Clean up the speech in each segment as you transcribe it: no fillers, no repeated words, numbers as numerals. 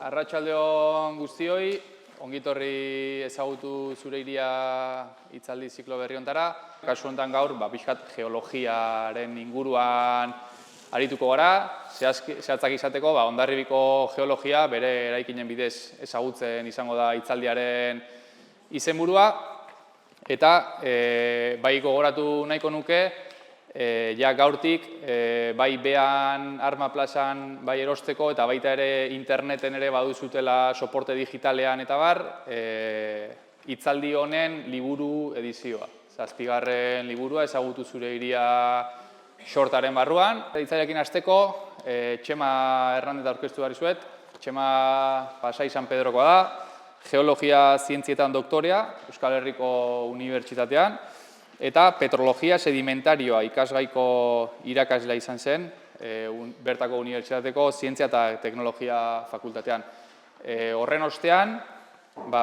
Arratsaldeon guztioi, ongitorri ezagutu zure hiria hitzaldi ziklo berri hontara. Kasu honetan gaur, pixkat geologiaren inguruan arituko gara, zehatzak izateko, Hondarribiko geologia bere eraikinen bidez ezagutzen izango da hitzaldiaren izenburua, eta bai gogoratu nahiko nuke, ja gaurtik, bai behan Arma plazan bai erosteko eta baita ere interneten ere baduzutela soporte digitalean eta bar, hitzaldi honen liburu edizioa. 7. liburua ezagutu zure hiria shortaren barruan. Hitzailekin hasteko, Txema Hernandez aurkeztu behar dizuet. Txema Pasai San Pedrokoa da, geologia zientzietan doktorea, Euskal Herriko Unibertsitatean, eta petrologia sedimentarioa ikasgaiko irakaslea izan zen, bertako unibertsitateko zientzia eta teknologia fakultatean. Horren ostean,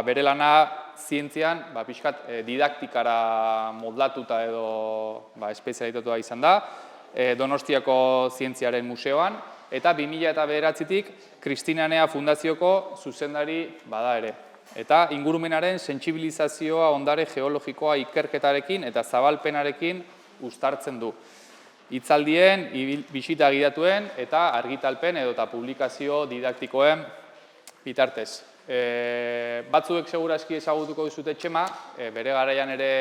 bere lana zientzian pixkat didaktikara moldatuta edo espezialitatua izan da, Donostiako Zientziaren Museoan, eta 2009tik Kristina Anea Fundazioko zuzendari bada ere. Eta ingurumenaren sentsibilizazioa ondare geologikoa ikerketarekin eta zabalpenarekin uztartzen du. Hitzaldien, bisita gidatuen eta argitalpen edota publikazio didaktikoen bitartez. Batzuek segurazki ezagutuko duzute Txema, bere garaian ere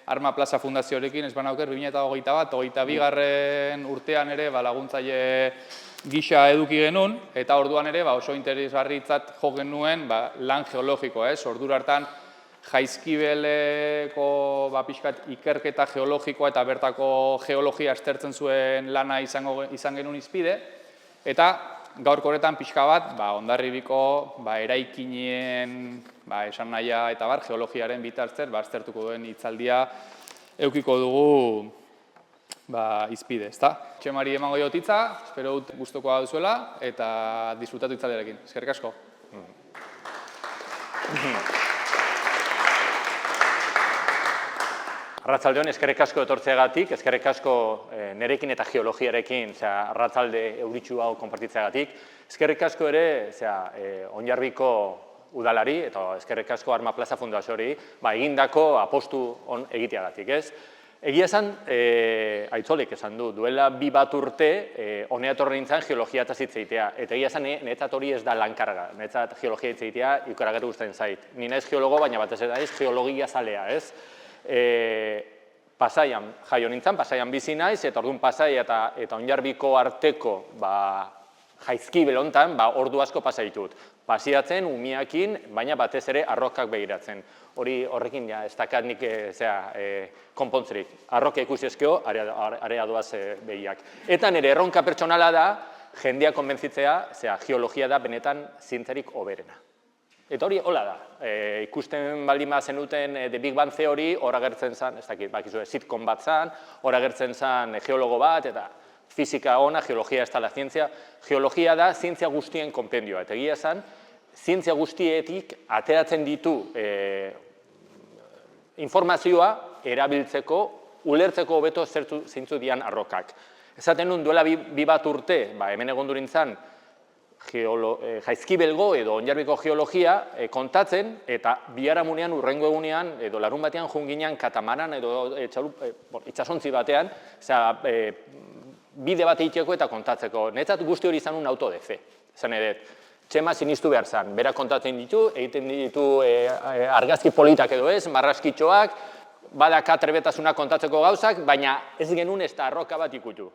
Arma Plaza Fundazioarekin, ez banauker 2021-22. Urtean ere laguntzaile gisa eduki genuen, eta orduan ere oso interesgarritzat jo genuen lan geologiko, ordura hartan Jaizkibeleko pixkat ikerketa geologikoa eta bertako geologia aztertzen zuen lana izan genuen izpide, eta gaurko horretan pixka bat Hondarribiko eraikinen esan nahia eta geologiaren bitartez aztertuko duen hitzaldia edukiko dugu izpide, ezta? Txemari emango diot hitza, espero dut gustukoa duzuela eta disfrutatu hitzaldiarekin. Eskerrik asko. Arratsaldeon, eskerrik asko etortzeagatik, eskerrik asko nerekin eta geologiarekin arratsalde euritsu hau konpartitzeagatik. Eskerrik asko ere Hondarribiko udalari eta eskerrik asko Arma Plaza Fundaziori egindako apostu on egiteagatik, ez? Egia esan, Aitzolek esan du, duela 2 urte honea etorri nintzen geologia eta hitz egitea. Eta egia esan, niretzat hori ez da lankarga, niretzat geologia hitz egitea ikaragarri gustatzen zait. Ni naiz geologo, baina batez ere naiz geologia zalea, ez? Pasaian jaio nintzen, Pasaian bizi naiz, eta orduan Pasai eta Hondarribiko arteko Jaizkibel hontan ordu asko pasa ditut. Pasiatzen, umiakin, baina batez ere arrokak begiratzen. Horrekin ez dakat nik konpontzerik. Arroka ikusi ezkeo, area doaz begiak. Eta nire erronka pertsonala da, jendea konbentzitzea, geologia da benetan zientzarik hoberena. Eta hori hola da. Ikusten baldin zenuten The Big Bang Theory, hor agertzen zen, ez dakit, bakizue, sitcom bat zen, hor agertzen zen geologo bat, eta fizika ona, geologia ez da la zientzia. Geologia da zientzia guztien konpendioa. Eta egia zen, zientzia guztietik ateratzen ditu informazioa erabiltzeko, ulertzeko hobeto zeintzu dian arrokak. Esaten nuen duela 2 urte, hemen egon durintzan, Jaizkibelgo edo Hondarribiko geologia kontatzen, eta biharamunean, urrengo egunean, edo larun batean junginean katamaran edo itsasontzi batean, bide bat egiteko eta kontatzeko. Netzat guzti hori izan un autodefe. Zan edet, Txema sinistu behar zan, berak kontatzen ditu, egiten ditu argazki politak edo ez, marraskitxoak, badaka trebetasuna kontatzeko gauzak, baina ez genuen ez da arroka bat ikutu.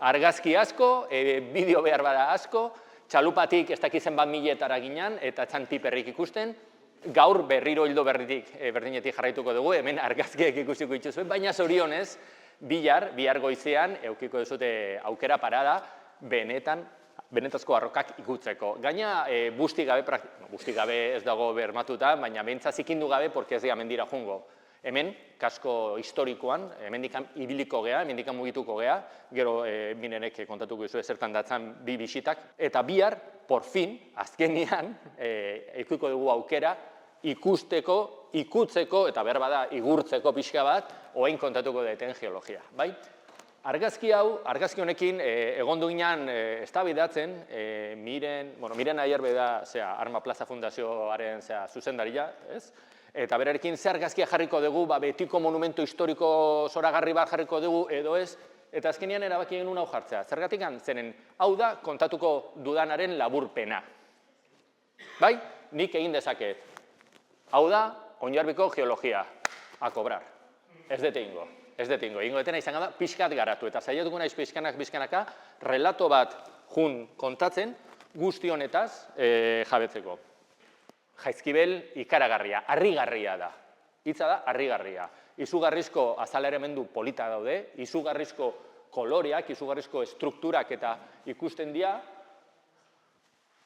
Argazki asko, bideo behar bada asko, txalupatik ez dakizen 1.000 ginen, eta txantiperrik ikusten, gaur berriro hildo berdinetik jarraituko dugu, hemen argazkiek ikusiko dituzuen, baina zorionez, bihar goizean, eukiko duzute aukera parada, benetazko arrokak ikutzeko. Gaina, busti gabe ez dago bermatuta, baina behintzat zikindu gabe, porque ez dira mendira jungo. Hemen, kasko historikoan, hemendikan ibiliko gea, hemendikan mugituko gea, gero minenek kontatuko dizu zertan datzan 2 bisitak, eta bihar, por fin, azkenean, eukiko dugu aukera, ikusteko, ikutzeko, eta behar bada igurtzeko pixka bat, oain kontatuko deten geologia, bai? Argazki honekin egondu ginen eztabaidatzen, Miren Ayerbe da Arma Plaza Fundazioaren zuzendaria, ez? Eta berarekin ze argazkia jarriko dugu, betiko monumentu historiko zoragarri bat jarriko dugu edo ez, eta azkenean erabaki genuen hau jartzea. Zergatik zenen, hau da kontatuko dudanaren laburpena. Bai, nik egin dezaket. Hau da, Oinarbiko geologia, a cobrar. Ez dut egingo. Egingo detena izango da, pixkat garatu. Eta saiatuko naiz pixkanaka, relato bat jun kontatzen, guzti honetaz jabetzeko. Jaizkibel ikaragarria, harrigarria da. Hitza da, harrigarria. Izugarrizko azaleremendu polita daude, izugarrizko koloreak, izugarrizko estrukturak eta ikusten dira,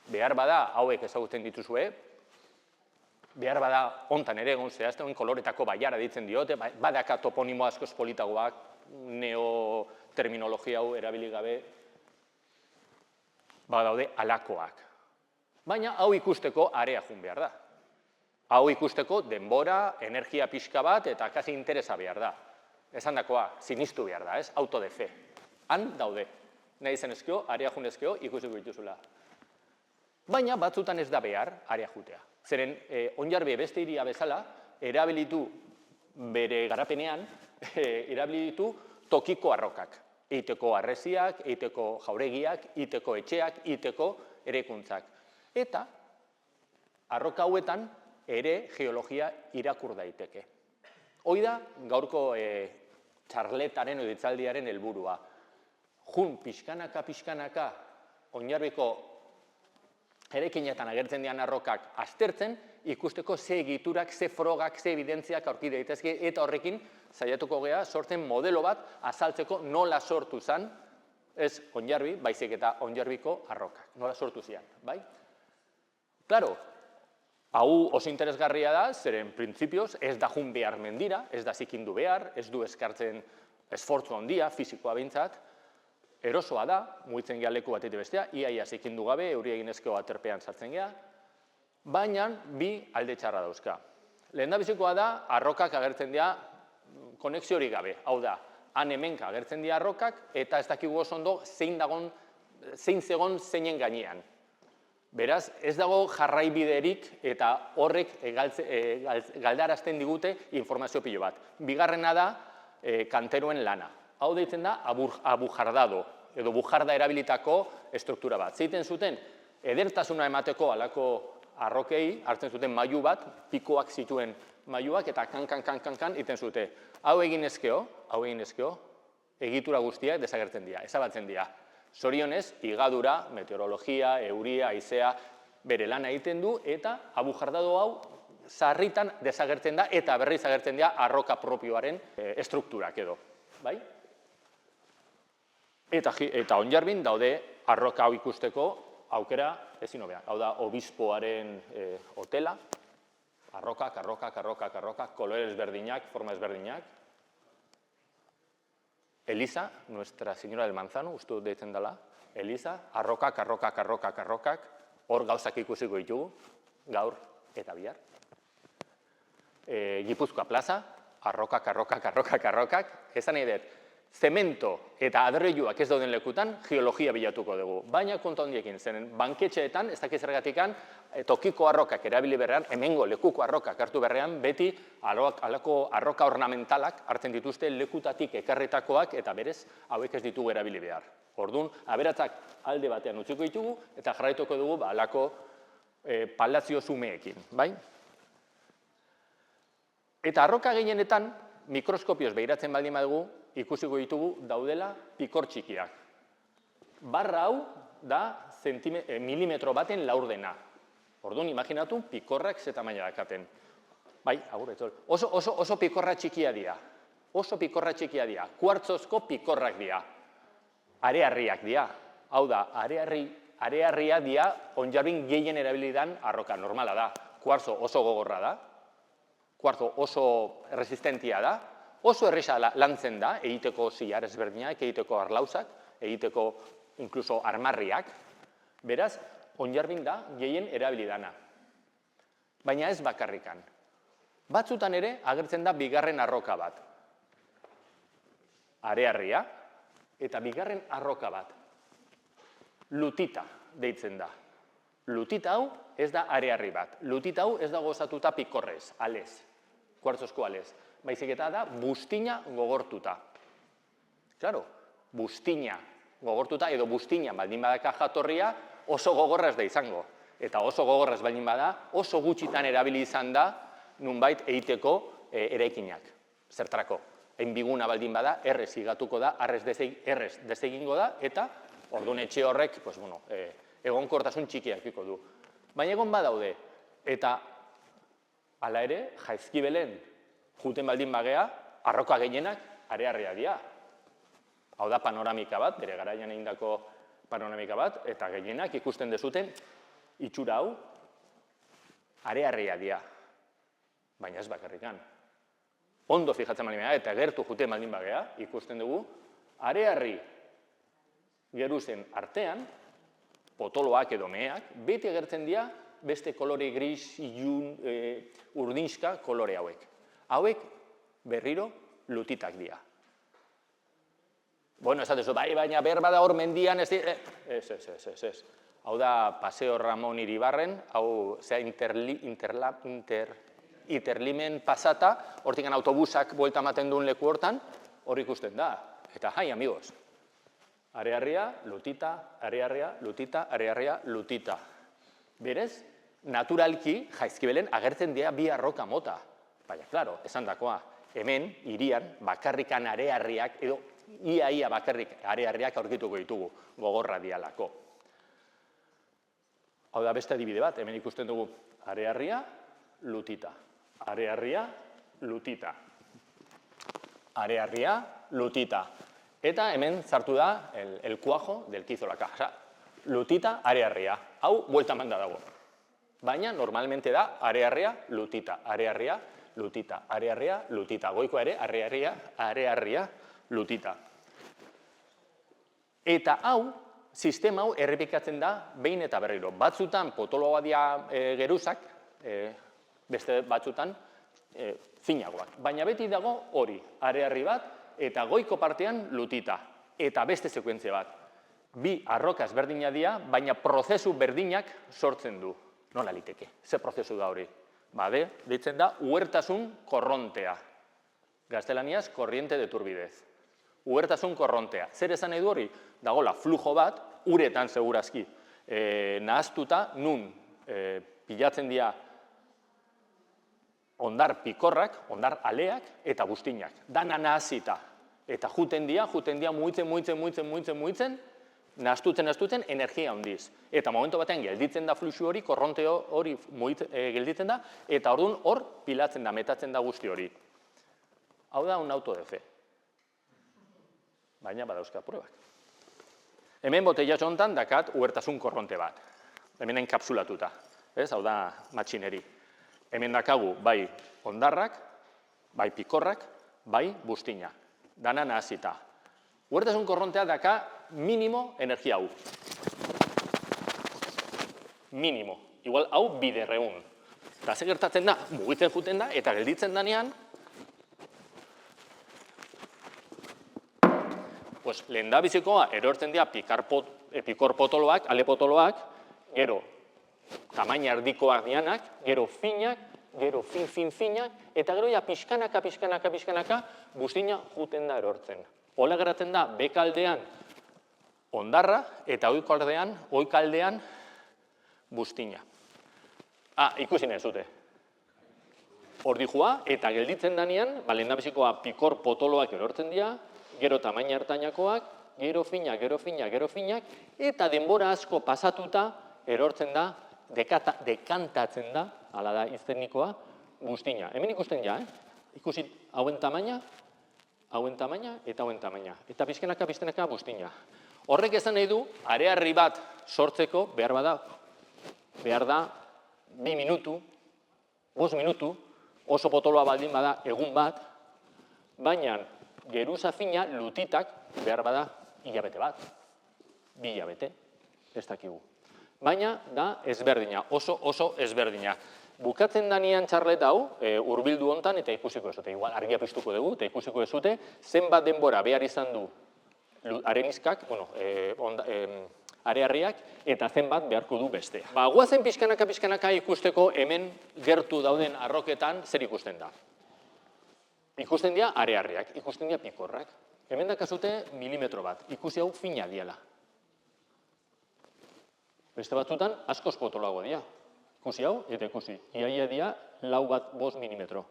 behar bada, hauek ezagutzen dituzue, behar bada hontan ere egon zehazten, koloretako baiara ditzen diote, badaka toponimo askoz politagoak, neoterminologia hau erabili gabe, badaude alakoak. Baina hau ikusteko area jun behar da. Hau ikusteko denbora, energia pixka bat eta kasi interesa behar da. Esan dakoa, sinistu behar da, ez? Auto de fe. Han daude. Nahi zen ezkio, area jun ezkio, ikusiko dituzula. Baina batzutan ez da behar area jutea. Zeren, Oinarbe beste hiria bezala, erabilitu bere garapenean, erabilitu tokiko arrokak. Eiteko harresiak, eiteko jauregiak, eiteko etxeak, eiteko erekuntzak. Eta, arroka hauetan, ere geologia irakur daiteke. Hoi da, gaurko txarletaren edo hitzaldiaren helburua. Jun, pixkanaka, Oinarbiko erekinetan agertzen dian arrokak aztertzen, ikusteko ze egiturak, ze frogak, ze evidentziak aurki daitezke, eta horrekin saiatuko gea sortzen modelo bat azaltzeko nola sortu zen, ez Oinarbi, baizik eta Oinarbiko arrokak. Nola sortu zian, bai? Claro, hau oso interesgarria da, zeren printzipioz ez da jun behar mendira, ez da zikindu behar, ez du eskartzen esfortzu handia, fizikoa behintzat, erosoa da, mugitzen gea leku batetik bestea, iaia zikindu gabe, euri eginezko aterpean sartzen gea, baina bi alde txarra dauzka. Lehendabizikoa da, arrokak agertzen dira konexiorik gabe, hau da, han hemenka agertzen dira arrokak, eta ez dakigu oso ondo zein zegon zeinen gainean. Beraz, ez dago jarraibiderik eta horrek galdarazten digute informazio pilo bat. Bigarrena da kanteroen lana. Hau deitzen da abujardado, edo bujarda erabilitako estruktura bat. Zeiten zuten, edertasuna emateko alako arrokei, hartzen zuten mailu bat, pikoak zituen mailuak, eta kan iten zute. Hau egin ezkeo, egitura guztiak desagertzen dira, ezabatzen dira. Zorionez, higadura, meteorologia, euria, haizea, bere lana egiten du, eta abujardado hau sarritan desagertzen da, eta berriz agertzen dira arroka propioaren estrukturak edo. Bai? Eta Oinarbin daude arroka hau ikusteko aukera ezin hobea. Hau da, obispoaren hotela, arrokak, kolore ezberdinak, forma ezberdinak. Eliza, Nuestra Señora del Manzano, uste dut deitzen dela. Eliza, arrokak, hor gauzak ikusiko ditugu, gaur eta bihar. Gipuzkoa plaza, arrokak, esan nahi dut, zemento eta adreiluak ez dauden lekutan geologia bilatuko dugu. Baina konta handiekin, zen banketxeetan, ez dakiz zergatikan, tokiko arrokak erabili berrean, hemengo lekuko arrokak hartu berrean, beti alako arroka ornamentalak hartzen dituzte lekutatik ekarritakoak eta berez hauek ez ditugu erabili behar. Orduan, aberatzak alde batean utziko ditugu eta jarraituko dugu alako palazio zumeekin, bai? Eta arroka gehienetan, mikroskopioz behiratzen baldin badugu, ikusiko ditugu daudela pikor txikiak. Barra hau da milimetro baten laurdena. Orduan, imaginatu, pikorrak ze tamaina dakaten. Bai, agur, etzol. Oso pikorra txikia dira. Kuartzozko pikorrak dira. Arearriak dira. Hau da, arearria dira Oinarbin gehien erabilidan arroka normala da. Kuartzo oso gogorra da. Kuartzo oso resistentia da. Oso erresa lantzen da, egiteko zilar ezberdinak, egiteko arlauzak, egiteko inkluso armarriak. Beraz, Oinarbin da gehien erabilidana. Baina ez bakarrikan. Batzutan ere agertzen da bigarren arroka bat. Arearria, eta bigarren arroka bat. Lutita deitzen da. Lutita hau ez da arearri bat. Lutita hau ez da gozatuta pikorrez, alez, kuartzozko alez. Baizik eta da buztina gogortuta. Claro, buztina gogortuta edo buztina baldin badaka jatorria oso gogorra ez da izango. Eta oso gogorra ez baldin bada oso gutxitan erabili izan da nunbait egiteko eraikinak. Zertarako? Hain biguna baldin bada, errez higatuko da, errez desegingo da, eta orduan etxe horrek, egonkortasun txikiak iko du. Baina egon badaude, eta hala ere, Jaizkibelen juten baldin bagea, arroka gehienak arearria dira. Hau da panoramika bat, bere garaian egindako panoramika bat, eta gehienak ikusten dezuten itxura hau arearria dira. Baina ez bakarrikan. Ondo fijatzen baldin bagea, eta gertu juten baldin bagea, ikusten dugu, arearri geruzen artean, potoloak edo meheak, beti agertzen dira beste kolore gris, ilun, urdinska kolore hauek. Hauek berriro lutitak dira. Bueno, ez datezu, baina berba da hor mendian, ez. Hau da Paseo Ramon Iribarren, hau zea Interlimen pasata, hortikan autobusak buelta ematen duen leku hortan, hor ikusten da. Eta hai, amigos, arearria, lutita, arearria, lutita, arearria, lutita. Berez, naturalki, Jaizkibelen agertzen dira bi arroka mota. Baina, klaro, esan dakoa, hemen, hirian, bakarrikan arearriak, edo ia bakarrik arearriak aurkituko ditugu, gogorra dialako. Hau da beste adibide bat, hemen ikusten dugu arearria, lutita. Arearria, lutita. Arearria, lutita. Eta hemen sartu da el cuajo del kizolaka. Lutita, arearria. Hau, buelta manda dago. Baina, normalmente da arearria, lutita. Arearria, lutita. Arearria, lutita. Goiko ere, arearria, lutita. Eta hau, sistema hau errepikatzen da behin eta berriro. Batzutan potoloa dira geruzak, beste batzutan finagoak. Baina beti dago hori, arearri bat, eta goiko partean lutita. Eta beste sekuentzia bat. Bi arroka ezberdinak dira, baina prozesu berdinak sortzen du. Nola liteke? Ze prozesu da hori? Deitzen da, uhertasun korrontea. Gaztelaniaz, korriente de turbidez. Uhertasun korrontea. Zer esan nahi du hori? Dagola, flujo bat, uretan segurazki nahaztuta, nun pilatzen dira ondar pikorrak, ondar aleak eta buztinak. Dana nahazita. Eta juten dira, muitzen, nahaztutzen, energia handiz. Eta momentu batean gelditzen da fluxu hori, korronte hori gelditzen da, eta orduan hor pilatzen da, metatzen da guzti hori. Hau da un auto de fe. Baina badauzka pruebak. Hemen botellatxo honetan dakat uhertasun korronte bat. Hemen enkapsulatuta. Hau da matxineri. Hemen dakagu bai ondarrak, bai pikorrak, bai buztina. Dana nahazita. Uhertasun korrontea daka minimo energia hau. Minimo. Igual hau biderreun. Eta ze gertatzen da, mugitzen juten da, eta gelditzen danean, lehendabizikoa erortzen dira pikor potoloak, ale potoloak, gero tamaina erdikoak dianak, gero finak, gero finak, eta gero ja pixkanaka, buztina juten da erortzen. Hola geratzen da, bekaldean ondarra, eta oikaldean buztina. Ikusi nahi zute. Ordijua, eta gelditzen danean, lehendabizikoa pikor potoloak erortzen dira, gero tamaina ertainakoak, gero finak, eta denbora asko pasatuta erortzen da, dekantatzen da, hala da iztenikoa, buztina. Hemen ikusten ja, ikusi hauen tamaina, eta hauen tamaina. Eta pizkenaka buztina. Horrek esan nahi du, arearri bat sortzeko, behar da, 2 minutu, 5 minutu, oso potoloa baldin bada egun bat, baina geruza fina lutitak behar bada hilabete bat, 2 hilabete, ez dakigu. Baina da ezberdina, oso ezberdina. Bukatzen danean txarlet hau, hurbildu hontan eta ikusiko ezute, igual argia piztuko dugu, eta ikusiko ezute, zenbat denbora behar izan du arenizkak, arearriak, eta zenbat beharko du bestea. Guazen pixkanaka ikusteko hemen gertu dauden arroketan zer ikusten da. Ikusten dira arearriak, ikusten dira pikorrak. Hemen dakazute milimetro bat, ikusi hau fina diala. Beste batzutan askoz potoloago dira. Ikusi hau, eta ikusi. Iaia dira 4-5 milimetro.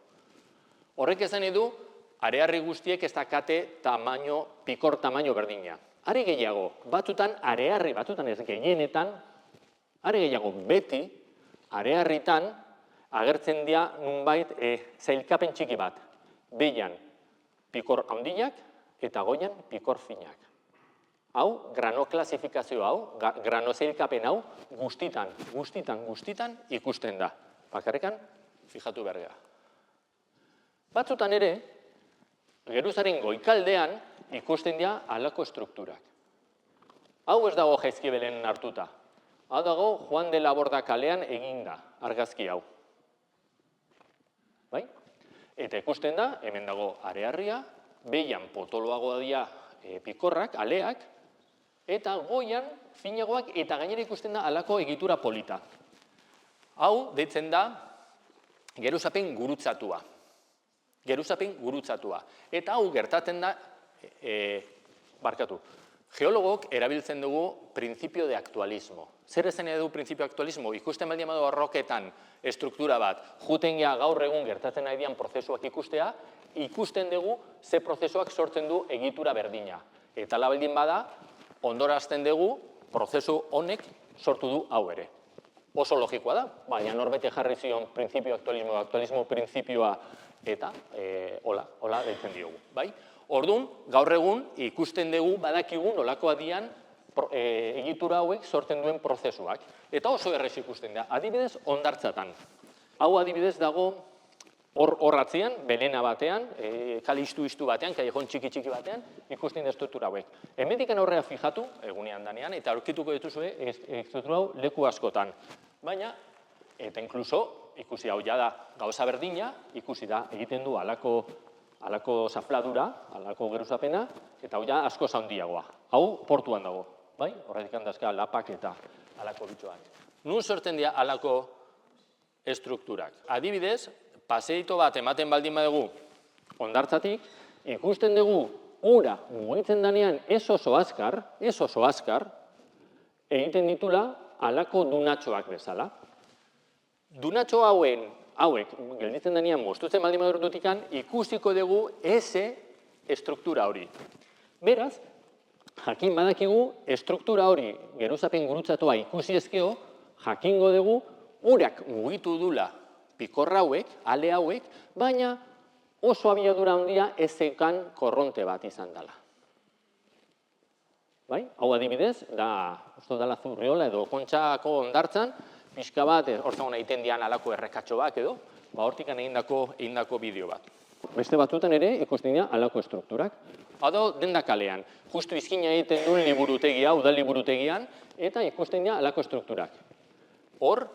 Horrek esan edu, arearri guztiek ez dakate pikor tamaino berdina. Are gehiago, batzutan arearri, batzutan ez gehienetan, are gehiago beti, arearritan agertzen dira nunbait zailkapen txiki bat. Behian pikor handiak eta goian pikor finak. Hau, granoklasifikazio hau, granozailkapen hau, guztitan ikusten da. Bakarrekan, fijatu bergea. Batzutan ere, geruzaren goikaldean ikusten dira halako estrukturak. Hau ez dago Jaizkibelen hartuta. Hau dago Juan de la Borda kalean eginda, argazki hau. Bai? Eta ikusten da, hemen dago arearria, behian potoloagoa dira pikorrak, aleak, eta goian finagoak eta gainera ikusten da halako egitura polita. Hau deitzen da geruzapen gurutzatua. Eta hau gertatzen da, geologok erabiltzen dugu principio de actualismo. Zer ezen edu principio de actualismo? Ikusten baldin badu arroketan estruktura bat, juten gea gaur egun gertatzen nahi dian prozesuak ikustea, ikusten dugu ze prozesuak sortzen du egitura berdina. Eta labaldin bada, ondorazten dugu prozesu honek sortu du hau ere. Oso logikoa da, baina norbete jarri zion principio actualismo principioa eta hola deitzen diogu. Orduan, gaur egun ikusten dugu badakigu nolakoa dian egitura hauek sortzen duen prozesuak. Eta oso errez ikusten da. Adibidez, hondartzatan. Hau adibidez dago horratzean, belena batean, kalistu batean, kailejon txiki batean, ikusten da estruktura hauek. Hemendikan aurrera fijatu, egunean danean, eta aurkituko dituzue estruktura hau leku askotan. Baina, eta inkluso, ikusi hau ja da gauza berdina, ikusi da egiten du halako zafladura, halako geruzapena, eta hau ja asko handiagoa. Hau portuan dago, bai? Horretik handazka lapak eta halako bitxoak. Nun sortzen dira halako estrukturak? Adibidez, paseito bat ematen baldin badugu hondartzatik, ikusten dugu ura mugitzen danean ez oso azkar, egiten ditula halako dunatxoak bezala. Dunatxo hauek gelditzen danean moztutzen baldin badurtutikan, ikusiko dugu eze estruktura hori. Beraz, jakin badakigu estruktura hori geruzapen gurutzatua ikusi ezkeo, jakingo dugu urak mugitu dula pikorra hauek, ale hauek, baina oso abiadura handia ezekan korronte bat izan dela. Hau adibidez, uste dela Zurriola edo Kontxako hondartzan, pixka bat, hortzagun egiten dian alako errekatxo bat edo, hortikan egindako bideo bat. Beste batzutan ere ikusten dira alako estrukturak. Hau denda kalean, justu izkina egiten duen liburutegia, udal liburutegian, eta ikusten dira alako estrukturak. Hor,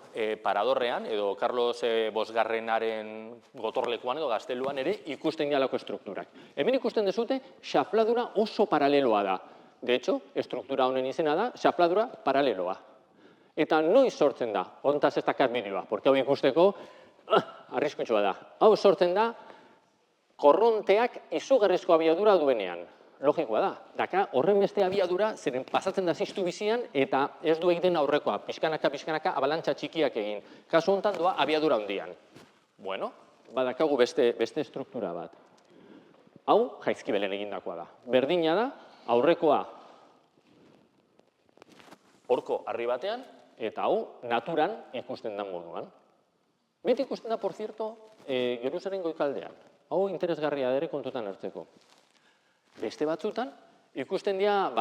paradorrean, edo Carlos Bosgarrenaren gotorlekuan edo gazteluan ere ikusten dira alako estrukturak. Hemen ikusten dezute, xafladura oso paraleloa da. De hecho, estruktura honen izena da, xafladura paraleloa. Eta noiz sortzen da, hontaz ez dakat bideoa, porque hau ikusteko, arriskutsua da. Hau sortzen da, korronteak izugarrizko abiadura duenean. Logikoa da. Daka horren beste abiadura, zeren pasatzen da ziztu bizian, eta ez du egiten aurrekoa, pixkanaka, abalantza txikiak egin. Kasu honetan doa abiadura handian. Bueno, badakagu beste estruktura bat. Hau, Jaizkibelen egindakoa da. Berdina da, aurrekoa horko harri batean, eta hau, naturan ikusten da moduan. Beti ikusten da, por cierto, geruzaren goikaldean. Hau interesgarria ere kontutan hartzeko. Beste batzutan, ikusten dira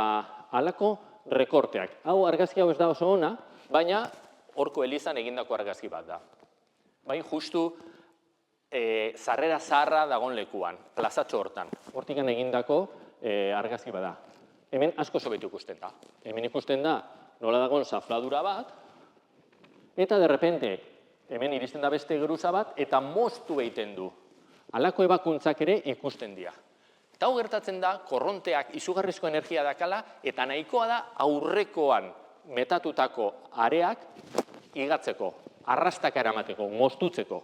halako rekorteak. Hau argazki hau ez da oso ona, baina horko elizan egindako argazki bat da. Justu zarrera zaharra dagon lekuan, plazatxo hortan. Hortikan egindako argazki bat da. Hemen asko sobetu ikusten da. Hemen ikusten da nola dagoen zafladura bat, eta derrepente hemen iristen da beste geruza bat, eta moztu egiten du. Halako ebakuntzak ere ikusten dira. Eta hau gertatzen da, korronteak izugarrizko energia dakala, eta nahikoa da aurrekoan metatutako areak igatzeko, arrastaka eramateko, moztutzeko.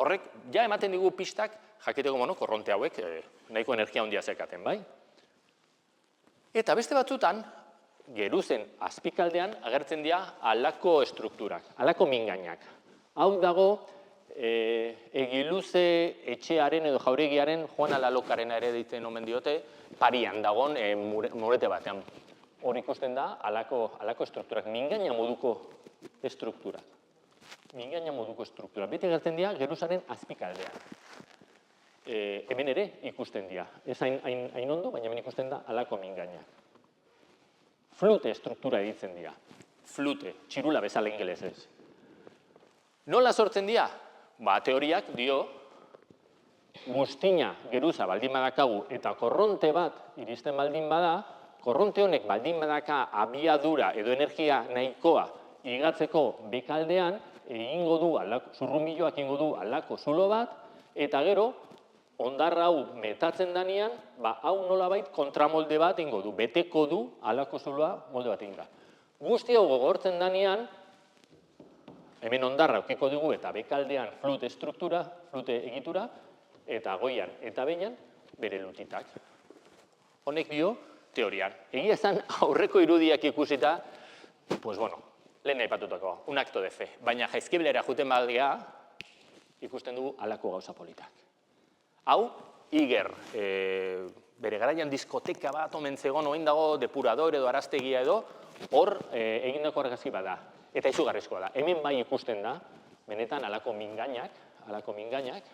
Horrek, ja ematen digu pistak, jakiteko korronte hauek nahiko energia handia zekaten, bai? Eta beste batzutan, geruzen azpikaldean agertzen dira halako estrukturak, halako mingainak. Hau dago, Egiluze etxearen edo jauregiaren Juana Lalokarena ere deitzen omen diote, Parian dagoen murete batean. Hor ikusten da halako estrukturak, mingaina moduko estrukturak. Mingaina moduko estrukturak. Beti agertzen dira geruzaren azpikaldean. Hemen ere ikusten dira. Ez hain ondo, baina hemen ikusten da halako mingainak. Flute estruktura ditzen dira. Flute, txirula bezala ingelesez. Nola sortzen dira? Teoriak dio, guztina geruza baldin badakagu eta korronte bat iristen baldin bada, korronte honek baldin badaka abiadura edo energia nahikoa igatzeko bekaldean, zurrunbiloak egingo du halako zulo bat, eta gero, hondarra hau metatzen danean, hau nolabait kontramolde bat egingo du, beteko du halako zuloa molde bat egin da. Guzti hau gogortzen danean, hemen hondarra aukiko dugu eta bekaldean flute estruktura, flute egitura, eta goian eta behinan bere lutitak. Honek dio teorian. Egia esan aurreko irudiak ikusita, lehen aipatutako, un acto de fe. Baina Jaizkibelera juten baldia, ikusten dugu halako gauza politak. Hau, Iger, bere garaian diskoteka bat omen zegoen, oin dago depurador edo araztegia edo, hor egindako argazki bada. Eta izugarrizkoa da. Hemen bai ikusten da, benetan halako mingainak,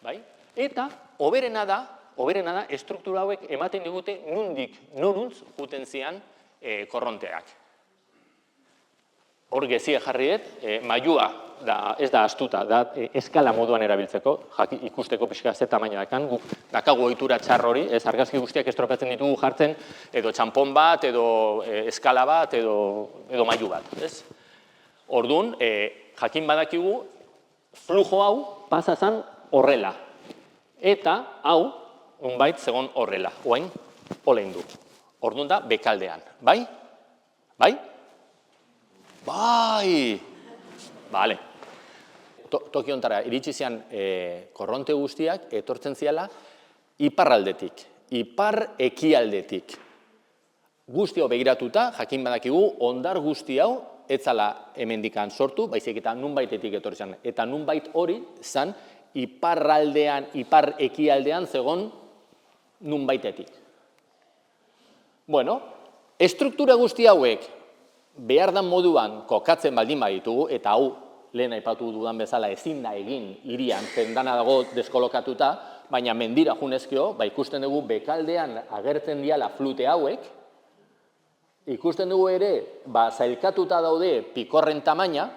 bai? Eta, oberena da, estruktura hauek ematen digute nondik noruntz juten zian korronteak. Hor gezie jarriet, mailua ez da astuta, da eskala moduan erabiltzeko, ikusteko pixka ze tamaina dakan, dakagu ohitura txar hori, ez argazki guztiak estropatzen ditugu jartzen, edo txanpon bat, edo eskala bat, edo mailu bat, ez? Orduan, jakin badakigu, flujo hau pasa zan horrela. Eta hau, nunbait zegon horrela, oain, olein du. Orduan da, bekaldean, bai? Bai? Bai! Bale. Toki hontara, iritsi zian korronte guztiak etortzen ziala iparraldetik, ipar ekialdetik. Guzti hau begiratuta, jakin badakigu, hondar guzti hau etzala hemendikan sortu, baizik eta nunbaitetik etorri zen. Eta nunbait hori zan iparraldean, ipar ekialdean zegon nunbaitetik. Bueno, estruktura guzti hauek behar dan moduan kokatzen baldin baditugu, eta hau lehen aipatu dudan bezala ezin da egin hirian, zendana dago deskolokatuta, baina mendira junezkio, ikusten dugu bekaldean agertzen diala flute hauek, ikusten dugu ere, zailkatuta daude pikorren tamaina,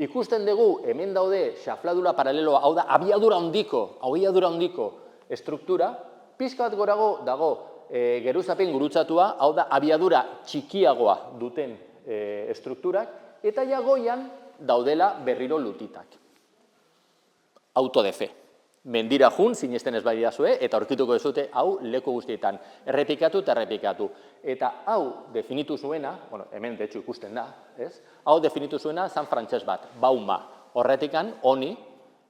ikusten dugu hemen daude xafladura paraleloa, hau da abiadura handiko estruktura, pixka bat gorago dago geruzapen gurutzatua, hau da abiadura txikiagoa duten estrukturak, eta jagoian daudela berriro lutitak. Auto de fe. Mendira jun, sinesten ez badidazue, eta aurkituko dezute hau leku guztietan. Errepikatu eta errepikatu. Eta hau definitu zuena, hemen de hecho ikusten da, ez? Hau definitu zuena San Frantses bat, Bauma. Horretikan, honi,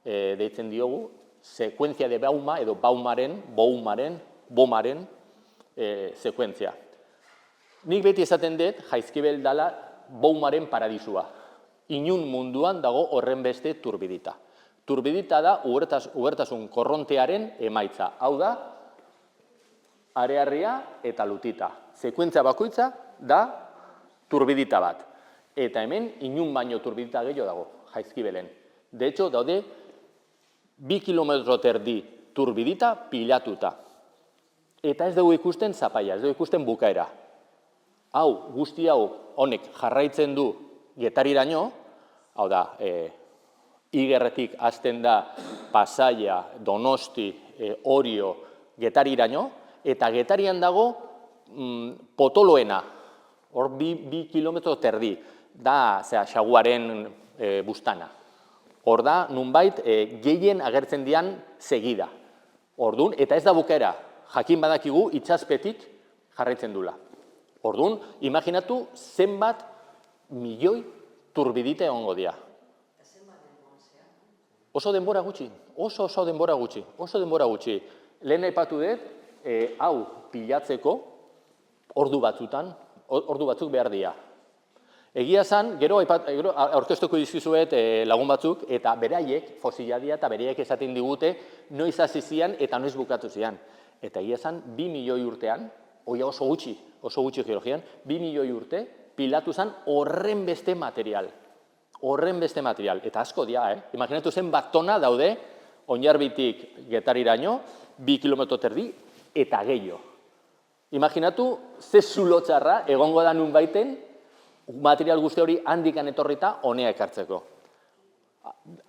deitzen diogu, sekuentzia de Bauma edo Baumaren sekuentzia. Nik beti esaten dut, Jaizkibel dala Baumaren paradisua. Inun munduan dago horren beste turbidita. Turbidita da ubertasun korrontearen emaitza. Hau da, arearria eta lutita. Sekuentzia bakoitza da turbidita bat. Eta hemen inun baino turbidita gehiago dago, Jaizkibelen. De hecho, daude 2 kilometro terdi turbidita pilatuta. Eta ez dugu ikusten zapaia, ez dugu ikusten bukaera. Hau, guzti hau, honek jarraitzen du Getariraino, hau da, Igerretik hasten da Pasaia, Donosti, Orio, Getariraino, eta Getarian dago potoloena, hor 2 kilometro terdi, da xaguaren bustana. Hor da, nunbait, gehien agertzen dian segida. Orduan, eta ez da bukaera, jakin badakigu itxaspetik jarraitzen dula. Orduan, imaginatu zenbat milioi turbidite egongo dira. Oso denbora gutxi, oso denbora gutxi. Lehen aipatu dut, hau pilatzeko ordu batzuk behar dira. Egia esan, gero aurkeztuko dizkizuet lagun batzuk, eta beraiek, fosiladia eta beraiek esaten digute, noiz hasi zian eta noiz bukatu zian. Eta egia esan, 2 milioi urtean, oso gutxi geologian, 2 milioi urte pilatu zen horren beste material. Eta asko dia, Imaginatu zen bat tona daude, Oinarbitik Getariraino, 2 kilometro terdi, eta gehiago. Imaginatu, ze zulotzarra egongo da nun baiten, material guzti hori handikan etorrita honea ekartzeko.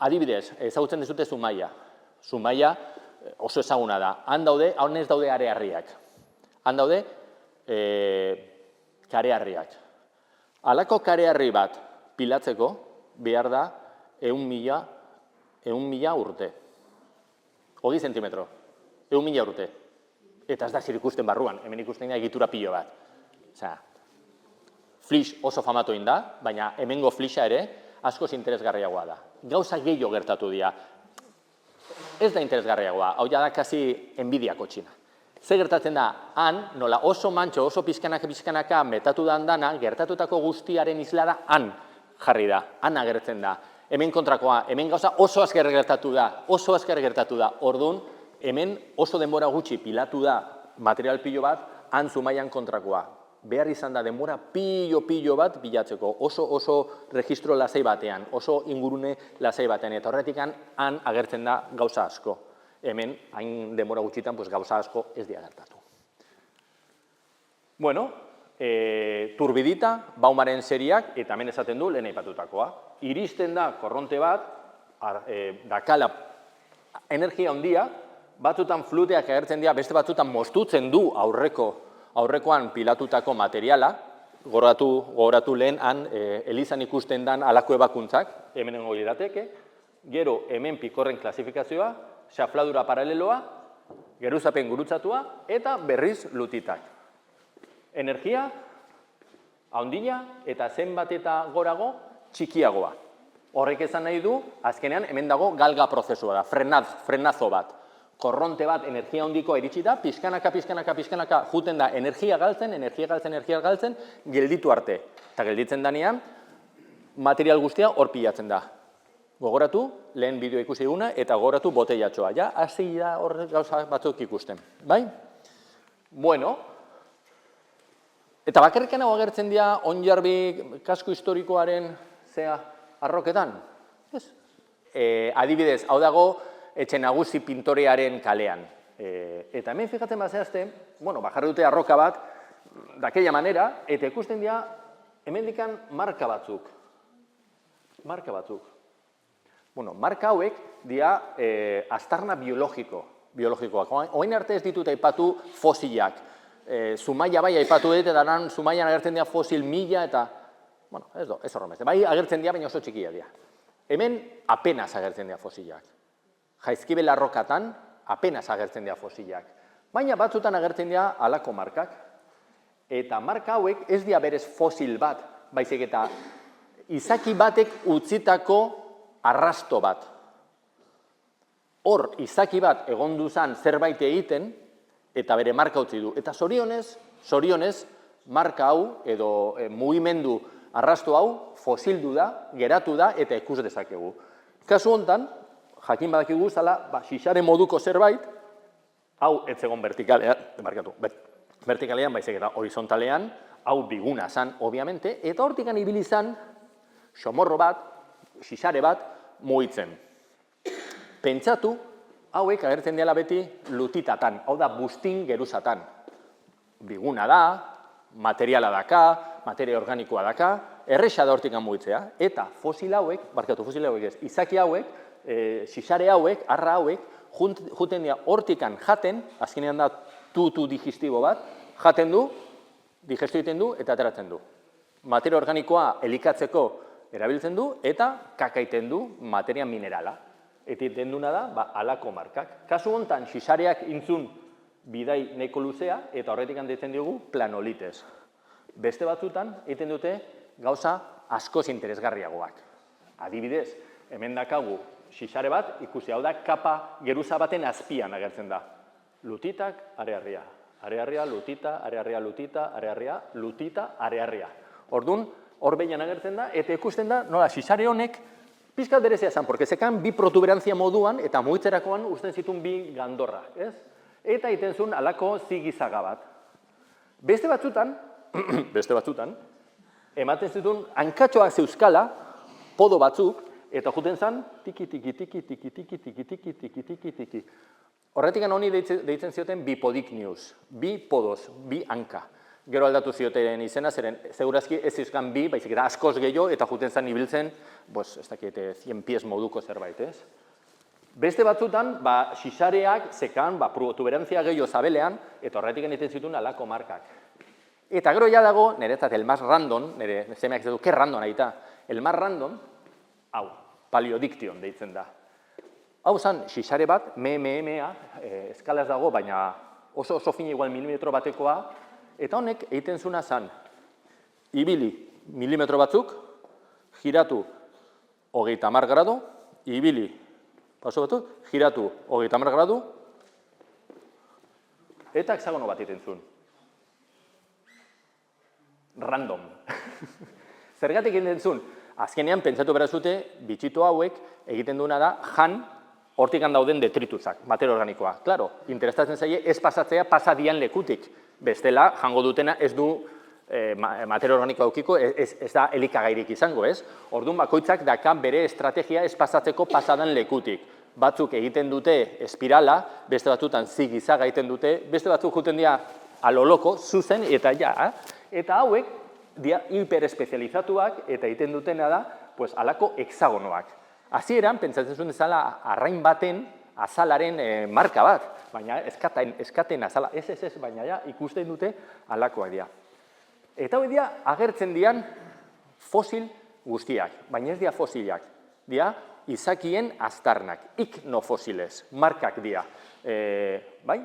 Adibidez, ezagutzen dezute Zumaia. Zumaia oso ezaguna da. Han ez daude arearriak. Han daude karearriak. Halako karearri bat pilatzeko behar da 100.000 urte. 20 zentimetro. 100.000 urte. Eta ez da zir ikusten barruan, hemen ikusten da egitura pilo bat. Flix oso famatu egin da, baina hemengo flixa ere askoz interesgarriagoa da. Gauza gehiago gertatu dira. Ez da interesgarriagoa, hau ja da kasi enbidiako txina. Ze gertatzen da, han, nola oso mantxo, oso pizkanaka metatu da handana, gertatutako guztiaren islada han jarri da, han agertzen da. Hemen kontrakoa, hemen gauza oso azkar gertatu da, orduan, hemen oso denbora gutxi pilatu da material pilo bat, han Zumaian kontrakoa. Behar izan da denbora pilo bat bilatzeko, oso registro lasai batean, oso ingurune lasai batean, eta horretik han agertzen da gauza asko. Hemen, hain denbora gutxitan, gauza asko ez dira gertatu. Bueno, turbidita, Baumaren seriak, eta hemen esaten du lehen aipatutakoa. Iristen da korronte bat, dakala energia handia, batzutan fluteak agertzen dira, beste batzutan moztutzen du aurrekoan pilatutako materiala, gogoratu lehen, han elizan ikusten dan alako ebakuntzak, hemen nengo lirateke, gero hemen pikorren klasifikazioa, xafladura paraleloa, geruzapen gurutzatua, eta berriz lutitak. Energia, handia, eta zenbat eta gorago, txikiagoa. Horrek esan nahi du, azkenean hemen dago galga prozesua da, frenazo bat. Korronte bat energia handikoa iritsi da, pixkanaka, juten da energia galtzen, gelditu arte. Eta gelditzen danean, material guztia hor pilatzen da. Gogoratu, lehen bideo ikusi duguna, eta gogoratu botellatxoa. Ja, hasi da hor gauza batzuk ikusten. Bai? Bueno, eta bakarrikan hau agertzen dira Oinarbi kasko historikoaren arroketan? Ez. Adibidez, hau dago, Etxe Nagusi pintorearen kalean. Eta hemen fijatzen bazehazte, bajarri dute arroka bat, daquella manera, eta ikusten dira, hemendikan marka batzuk. Marka hauek dira aztarna biologikoak. Oain arte ez ditut aipatu fosilak. Zumaia bai aipatu dut, eta Zumaian agertzen dira fosil 1000 eta... ez horremez. Bai agertzen dira, baina oso txikia dira. Hemen apenas agertzen dira fosilak. Jaizkibel arrokatan apenas agertzen dira fosilak. Baina batzutan agertzen dira halako markak. Eta marka hauek ez dira berez fosil bat, baizik eta izaki batek utzitako arrasto bat. Hor, izaki bat egon duzan zerbait egiten, eta bere marka utzi du. Eta zorionez, marka hau, edo mugimendu arrasto hau, fosildu da, geratu da, eta ikus dezakegu. Kasu honetan, jakin badakigu zala, xixare moduko zerbait, hau ez egon vertikalean, baizik eta horizontalean, hau biguna zan, obviamente, eta hortikan ibili zan, xomorro bat, xixare bat, mugitzen. Pentsatu, hauek agertzen dela beti lutitatan, hau da bustin geruzatan. Biguna da, materiala daka, materia organikoa daka, erresa da hortikan mugitzea, eta fosil hauek ez, izaki hauek, xixare hauek, arra hauek, juten dira hortikan jaten, azkenean da tutu digistibo bat, jaten du, digestu egiten du eta ateratzen du. Materia organikoa elikatzeko erabiltzen du eta kakaiten du materia minerala. Eta iten duna da, alako markak. Kasu honetan, xisareak intzun bidai nahiko luzea, eta horretik handitzen diogu planolites. Beste batzutan, egiten dute gauza askoz interesgarriagoak. Adibidez, hemen dakagu xisare bat, ikusi hau da, kapa geruza baten azpian agertzen da. Lutitak, arearria. Arearria, lutita, arearria, lutita, arearria, lutita, arearria. Orduan, hor behian agertzen da, eta ikusten da, nola, xisare honek, pizkat berezia zan, porque zekan bi protuberantzia moduan, eta mugitzerakoan usten zituen bi gandorra, ez? Eta iten zuen alako zigizaga bat. Beste batzutan, ematen zituen hankatxoak zeuzkala, podo batzuk, eta juten zen, tiki, tiki, tiki, tiki, tiki, tiki, tiki, tiki, tiki, tiki. Horretik honi deitzen zioten bipodiknius, bi podoz, bi hanka. Gero aldatu zioten izena, zeren segurazki ez zeuzkan bi, baizik eta askoz gehiago, eta juten zen ibiltzen, ez dakit, 100 pies moduko zerbait, ez? Beste batzutan, xisareak zekan, protuberantzia gehiago zabelean, eta horretik egiten zituen alako markak. Eta gero ja dago, niretzat, el más random, nire semeak zedu, ke random aita, el más random, hau, paleodiktion deitzen da. Hau zen, xisare bat, MEA, eskalaz dago, baina oso fina igual milimetro batekoa, eta honek egiten zuna zen, ibili milimetro batzuk, giratu 30 gradu, ibili, paso batzuk, giratu 30 gradu, eta hexagono bat egiten zuen. Random. Zergatik egiten zuen, azkenean pentsatu berazute, bitxito hauek egiten duena da, hortikan dauden detrituzak, materia organikoa. Claro, interesatzen zaie ez pasatzea pasadian lekutik. Bestela, jango dutena ez du materia organikoa aukiko, ez da elikagairik izango, ez? Orduan bakoitzak dakan bere estrategia ez pasatzeko pasadan lekutik. Batzuk egiten dute espirala, beste batzutan zigizaga egiten dute, beste batzuk juten dira aloloko, zuzen, eta ja. Eta hauek, dira hiperespezializatuak, eta egiten dutena da, alako hexagonoak. Hasieran pentsatzen zuen dezala arrain baten azalaren marka bat, baina eskaten azala, ez, baina ja ikusten dute alakoak dira. Eta hori dira agertzen dian fosil guztiak, baina ez dira fosilak, dira izakien aztarnak, iknofosiles, markak dira. Bai?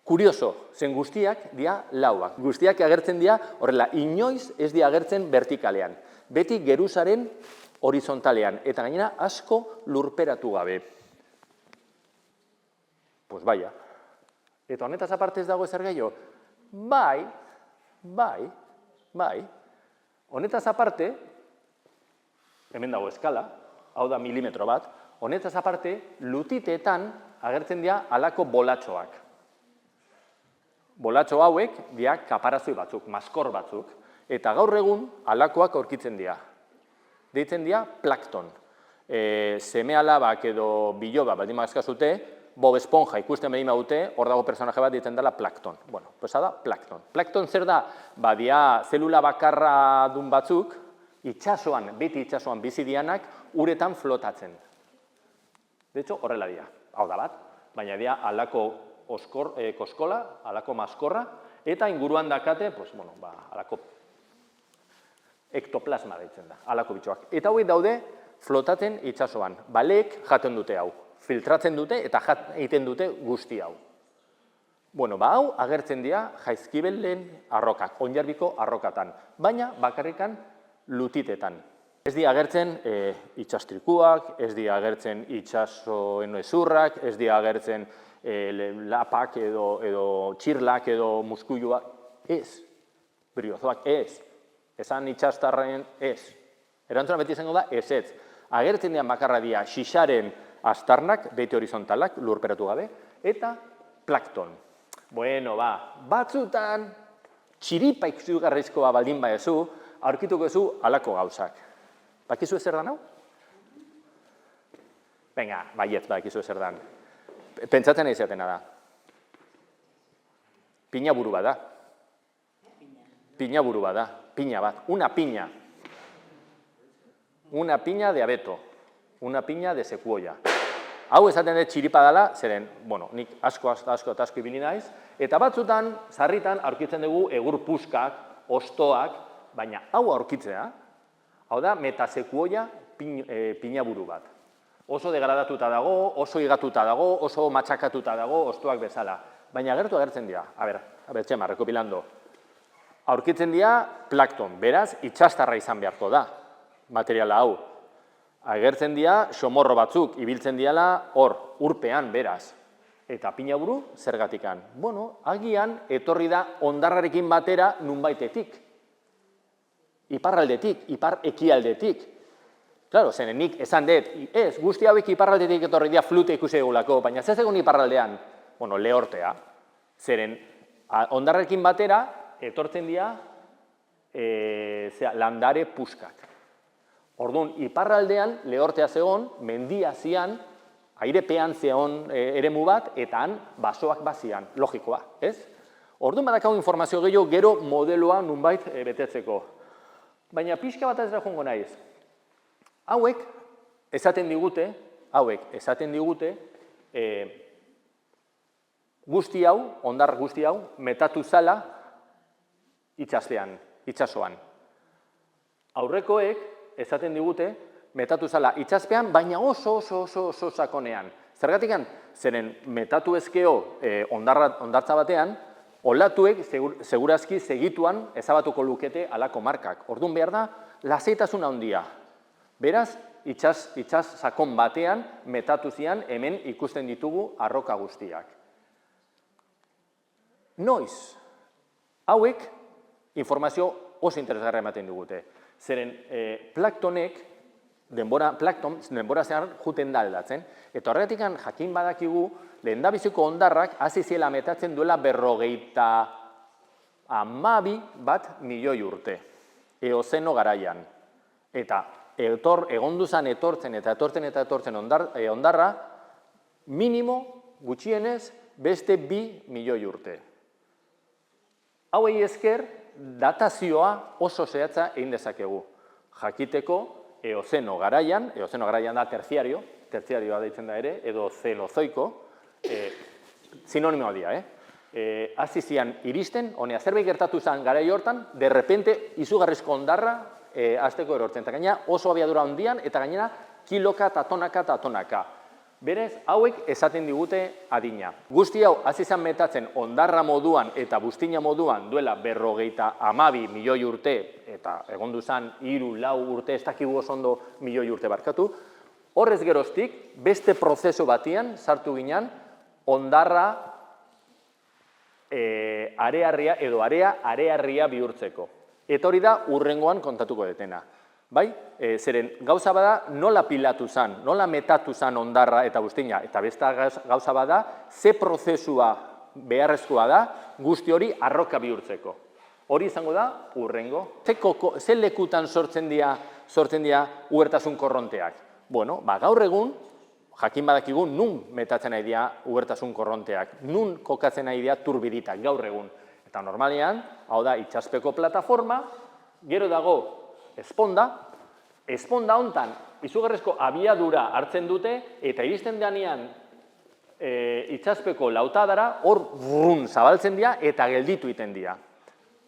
Kurioso, zen guztiak dira lauak, guztiak agertzen dira, horrela, inoiz ez dira agertzen vertikalean, beti geruzaren horizontalean, eta gainera asko lurperatu gabe. Pues baia. Eta honetaz aparte ez dago ezer gehiago? Bai. Honetaz aparte, hemen dago eskala, hau da milimetro bat, honetaz aparte, lutiteetan agertzen dira alako bolatxoak. Bolatxo hauek dira kaparazoi batzuk, maskor batzuk, eta gaur egun alakoak aurkitzen dira. Deitzen dira plankton. Seme-alabak edo biloba baldin magazkazute, Bob Esponja ikusten behin baute, hor dago personaje bat deitzen dela plankton. Bueno, pues da plankton. Plankton zer da? Dia zelula bakarra dun batzuk, beti itxasoan bizi dianak, uretan flotatzen. De hecho, horrela dira. Hau da bat, baina dira alako koskola, alako maskorra, eta inguruan dakate, alako ektoplasma deitzen da, alako bitxoak. Eta hauek daude flotatzen itxasoan. Baleek jaten dute hau, filtratzen dute eta egiten dute guzti hau. Hau agertzen dira jaizkibelen arrokak, Onjarbiko arrokatan, baina bakarrikan lutitetan. Ez dira agertzen itxastrikuak, ez dira agertzen itxasoen ezurrak, ez dira agertzen lapak edo txirlak edo muskuiluak, ez. Briozoak, ez. Esan itxastarren ez. Erantzuna beti izango da ez. Agertzen dian bakarra dira xixaren aztarnak, beti horizontalak, lurperatu gabe, eta plankton. Batzutan txiripa izugarrizkoa baldin baezu, aurkituko zu alako gauzak. Bakizu ezer dan hau? Venga, baietz bakizu ezer dan. Pentsatzen izatena da. Pina buru bat da. Pina buru bat da. Pina bat. Una piña. Una piña de abeto. Una piña de sequoia. Hau esaten dut txiripa dela, zeren, nik asko ibili naiz, eta batzutan, sarritan, aurkitzen dugu egur puskak, ostoak, baina hau aurkitzea, hau da, metasequoia pina buru bat. oso degradatuta dago, oso higatuta dago, oso matxakatuta dago, hostoak bezala. Baina agertzen dira, a ber, Txema, rekopilando. Aurkitzen dira plankton, beraz, itxastarra izan beharko da, materiala hau. Agertzen dira xomorro batzuk, ibiltzen diala hor, urpean, beraz. Eta pinaburu, zergatikan. Bueno, agian, etorri da hondarrarekin batera nunbaitetik. Iparraldetik, ipar-ekialdetik. Claro, zenen nik esan dut, ez, guzti hauek iparraldetik etorri dira flute ikusi egulako, baina ez egon iparraldean, bueno, lehortea. Zeren, hondarrarekin batera, etortzen dira landare puskak. Orduan, iparraldean lehortea zegoen, mendia zian, airepean zegoen eremu bat, eta han basoak bazian, logikoa, ez? Orduan badakago informazio gehiago, gero modeloa nunbait betetzeko. Baina pixka bat ez da joango naiz. Hauek esaten digute, guzti hau, hondar guzti hau, metatu zala itsasoan. Aurrekoek esaten digute, metatu zala itsaspean, baina oso sakonean. Zergatikan, zeren metatu ezkeo hondartza batean, olatuek segurazki segituan ezabatuko lukete alako markak. Orduan behar da, lasaitasuna handia. Beraz, itsas sakon batean metatu zian hemen ikusten ditugu arroka guztiak. Noiz, hauek informazio oso interesgarra ematen digute. Zeren, planktonek, denbora zehar juten da aldatzen, eta horregatik jakin badakigu, lehendabiziko hondarrak hasi ziela metatzen duela 52 milioi urte, eozeno garaian. Eta egonduzan etortzen hondarra, minimo gutxienez beste 2 milioi urte. Hauei esker, datazioa oso zehatza egin dezakegu. Jakiteko, eozeno garaian da terziarioa deitzen da ere, edo zenozoiko, sinonimoa dira, hasi zian iristen, honea zerbait gertatu zen garai hortan, derrepente izugarrizko hondarra hasteko erortzen. Eta gainera oso abiadura handian, eta gainera kiloka eta tonaka. Berez, hauek esaten digute adina. Guzti hau, hasi zen metatzen hondarra moduan eta buztina moduan duela 52 milioi urte, eta egondu zen 3-4 urte, ez dakigu oso ondo milioi urte barkatu, horrez geroztik, beste prozesu batian sartu ginen, hondarra arearria edo arearria bihurtzeko. Eta hori da urrengoan kontatuko detena. Bai, zeren gauza bada nola pilatu zan, nola metatu zan hondarra eta buztina, eta beste gauza bada ze prozesua beharrezkoa da guzti hori arroka bihurtzeko. Hori izango da urrengo. Ze lekutan sortzen dira uhertasun korronteak? Bueno, gaur egun, jakin badakigu, nun metatzen nahi dira uhertasun korronteak, nun kokatzen nahi dira turbiditak gaur egun. Eta normalean, hau da, itsaspeko plataforma, gero dago esponda hontan izugarrizko abiadura hartzen dute, eta iristen denean itsaspeko lautadara, hor zabaltzen dira eta gelditu iten dira.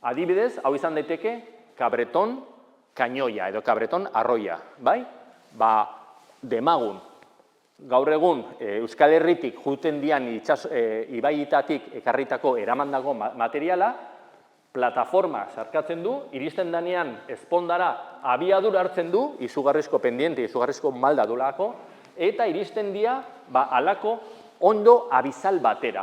Adibidez, hau izan daiteke, kabreton kainoia edo kabreton arroia, bai? Demagun, gaur egun Euskal Herritik juten dian ibaietatik ekarritako eramandako materiala, plataforma sarkatzen du, iristen denean espondara abiadura hartzen du, izugarrizko pendiente, izugarrizko malda dulako, eta iristen dira alako ondo abizal batera,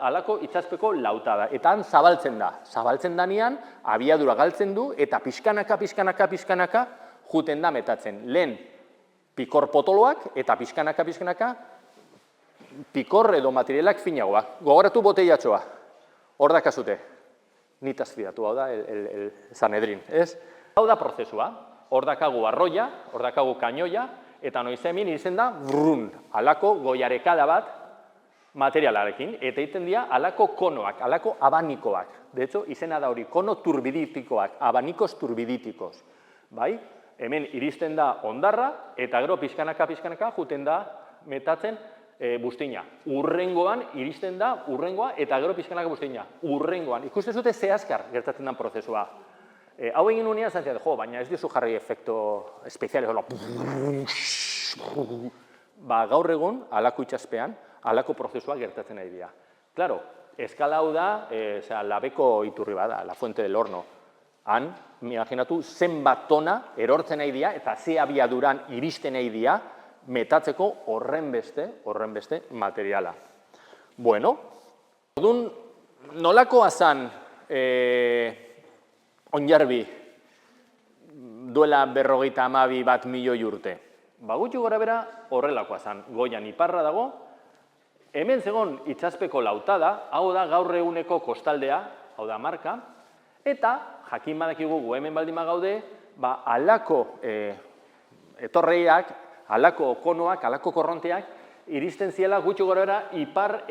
alako itsaspeko lautada. Eta han zabaltzen da. Zabaltzen denean, abiadura galtzen du, eta pixkanaka juten da metatzen. Lehen pikor potoloak, eta pixkanaka pikor edo materialak finagoak. Gogoratu botellatxoa, hor dakazute. Nitaz fidatu, hau da, el Sanedrin, ez? Hau da prozesua, hor dakagu arroia, hor dakagu kainoia, eta noiz hemen izen da, alako goiarekada bat materialarekin, eta egiten dira alako konoak, alako abanikoak. De hecho, izena da hori, kono turbiditikoak, abanikos turbiditikos. Bai? Hemen iristen da hondarra, eta gero pixkanaka juten da metatzen buztina. Urrengoan iristen da, eta gero pixkanaka buztina. Urrengoan. Ikusten zute zehazkar gertatzen den prozesua. Hau egin unean zantzia, baina ez diozu jarri efekto espezial, ba, gaur egun, halako itxaspean, halako prozesua gertatzen ari dira. Claro, eskala hau da, labeko iturri bada, la fuente del horno. Han, imaginatu, zenbat tona erortzen nahi dira eta ze abiaduran iristen nahi dira metatzeko horren beste materiala. Bueno, orduan, nolakoa zan Onjarbi duela 52.000.000 urte? Ba, gutxi gora bera horrelakoa zan. Goian iparra dago, hemen zegon itxaspeko lautada, hau da gaur eguneko kostaldea, hau da marka, eta jakin badakigu gu hemen baldin bagaude, ba, halako etorreiak, halako konoak, halako korronteak, iristen ziela gutxi gora bera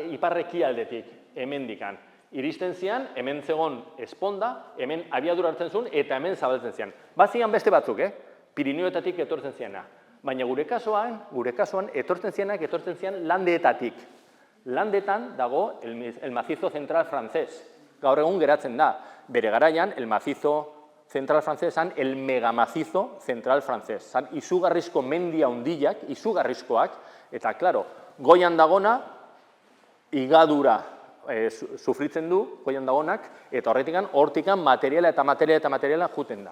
iparrekialdetik, hemendikan. Iristen zian, hemen zegon esponda, hemen abiadura hartzen zuen, eta hemen zabaltzen zian. Bazian beste batzuk, Pirinioetatik etortzen ziana. Baina gure kasuan, etortzen zian landeetatik. Landetan dago el macizo central francés. Gaur egun geratzen da. Bere garaian, el macizo central francés zan el megamacizo central francés. Zan izugarrizko mendia hundiak, izugarrizkoak, eta, klaro, goian dagona, igadura sufritzen du, goian dagonak, eta hortikan materiala juten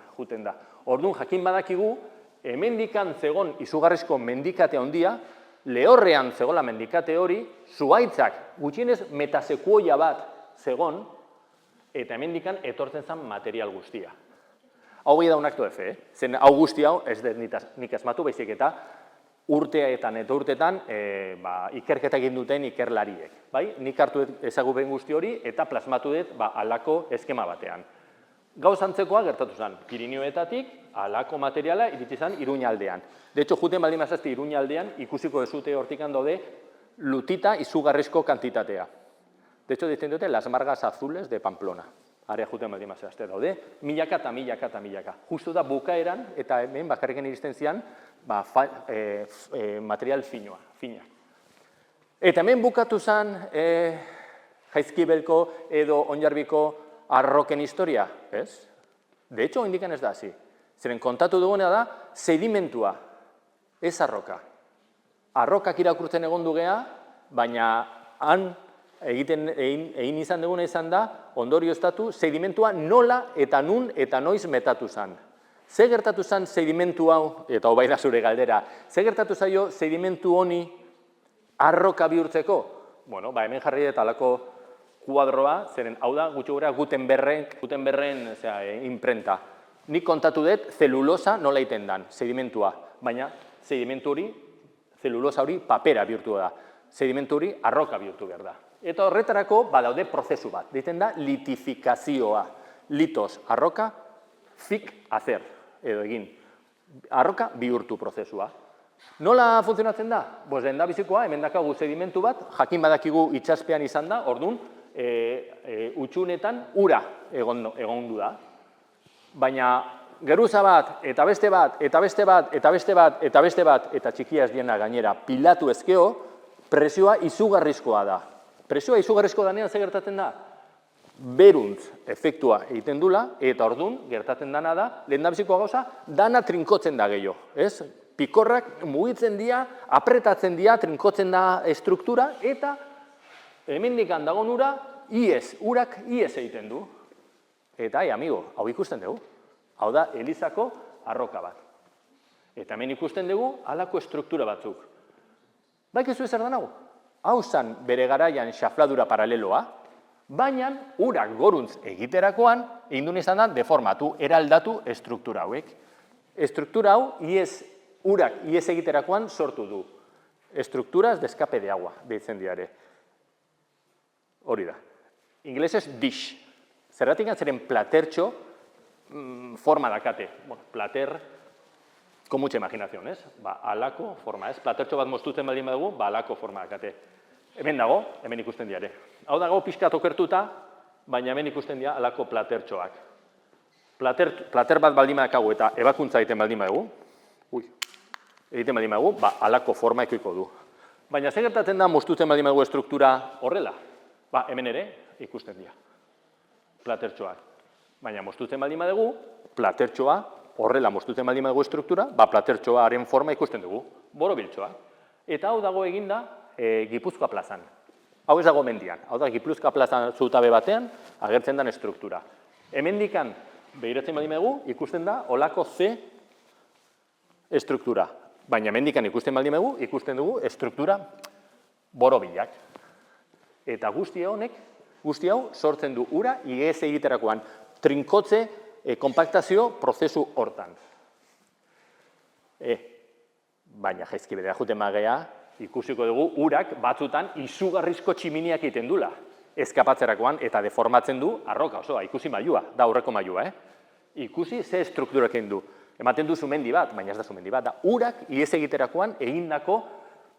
da. Orduan, jakin badakigu, hemendikan zegon izugarrizko mendikate handia, lehorrean zegoela mendikate hori, zuhaitzak gutxienez metasekuoia bat zegon, eta hemendikan etortzen zen material guztia. Hau bai da un acto de fe, zen hau guzti hau, ez dut nik asmatu, baizik eta urteetan eta urteetan ikerketa egin duten ikerlariek. Nik hartu ezagupen guzti hori eta plasmatu dut halako eskema batean. Gauz antzekoa gertatu zen, Pirinioetatik halako materiala iritsi zen Iruñaldean. De hecho, juten baldin mazazte Iruñaldean ikusiko dezute hortikan daude lutita izugarrizko kantitatea. De hecho, ditzen dute las margas azules de Pamplona. Area juten baldin mazazte daude, milaka eta milaka eta milaka. Justo da bukaeran eta hemen bakarriken iristen zian material fina. Eta hemen bukatu zen Jaizkibelko edo Onjarbiko arroken historia, ez? De hecho, indikan ez da hasi. Zeren kontatu duguna da sedimentua, ez arroka. Arrokak irakurtzen egon dugea, baina han egin izan duguna izan da, ondorioztatu, sedimentua nola eta nun eta noiz metatu zen. Ze gertatu zen sedimentu hau, eta hau bai da zure galdera, ze gertatu zaio sedimentu honi arroka bihurtzeko? Bueno, hemen jarri dut alako kuadroa, zeren hau da gutxi gora Gutenbergen imprenta. Nik kontatu dut zelulosa nola iten dan, sedimentua, baina sedimentu hori, zelulosa hori papera bihurtu da, sedimentu hori arroka bihurtu behar da. Eta horretarako badaude prozesu bat, deiten da litifikazioa, litos arroka, fik azer, edo egin, arroka bihurtu prozesua. Nola funtzionatzen da? Bos, lehen bizikoa, hemen dakagu sedimentu bat, jakin badakigu itxaspean izan da, orduan, utxunetan ura egondu da. Baina geruza bat, eta beste bat, eta beste bat, eta beste bat, eta beste bat, eta txikia ez diena gainera pilatu ezkeo, presioa izugarrizkoa da. Presioa izugarrizkoa danean ze gertatzen da? Beruntz efektua egiten dula, eta orduan gertatzen dana da, lehen bizikoa gauza, dana trinkotzen da gehiago, ez? Pikorrak mugitzen dira, apretatzen dira, trinkotzen da estruktura, eta hemendik dagoen ura, urak iez egiten du. Eta, amigo, hau ikusten dugu. Hau da, elizako arroka bat. Eta hemen ikusten dugu, halako estruktura batzuk. Baikizu ezer da nago? Hau zan bere garaian xafladura paraleloa, baina urak goruntz egiterakoan, egin duen izan da, deformatu, eraldatu estruktura hauek. Estruktura hau, urak iez egiterakoan sortu du. Estrukturas de escape de agua, deitzen diare. Hori da. Inglesez, dish. Zerratik antzeren platertxo forma dakate. Plater, con mucha imaginación, ez? Alako forma, ez? Platertxo bat moztutzen baldin badugu, alako forma dakate. Hemen dago, hemen ikusten diare. Hau dago pixka tokertuta, baina hemen ikusten dira alako platertxoak. Plater bat baldin badakagu eta ebakuntza egiten baldin badugu, alako forma ekoiko du. Baina ze gertatzen da moztutzen baldin badugu estruktura horrela? Hemen ere ikusten dira. Platertxoak. Baina moztutzen baldin badugu, platertxoa, horrela moztutzen baldin badugu estruktura, platertxoaren forma ikusten dugu, borobiltxoa. Eta hau dago eginda Gipuzkoa plazan. Hau ez dago mendian. Hau da, Gipuzkoa plazan zutabe batean agertzen den estruktura. Hemendikan, behiratzen baldin dugu, ikusten da olako C estruktura. Baina hemendikan ikusten baldin dugu, ikusten dugu estruktura borobilak. Eta guzti hau sortzen du ura ihes egiterakoan trinkotze konpaktazio prozesu hortan. Baina jaizkibidea juten magea, ikusiko dugu urak batzutan izugarrizko tximiniak egiten dula. Eskapatzerakoan eta deformatzen du arroka osoa, ikusi mailua, da aurreko mailua. Ikusi ze strukturak egin du. Ematen du sumendi bat, baina ez da sumendi bat, da urak ihes egiterakoan egindako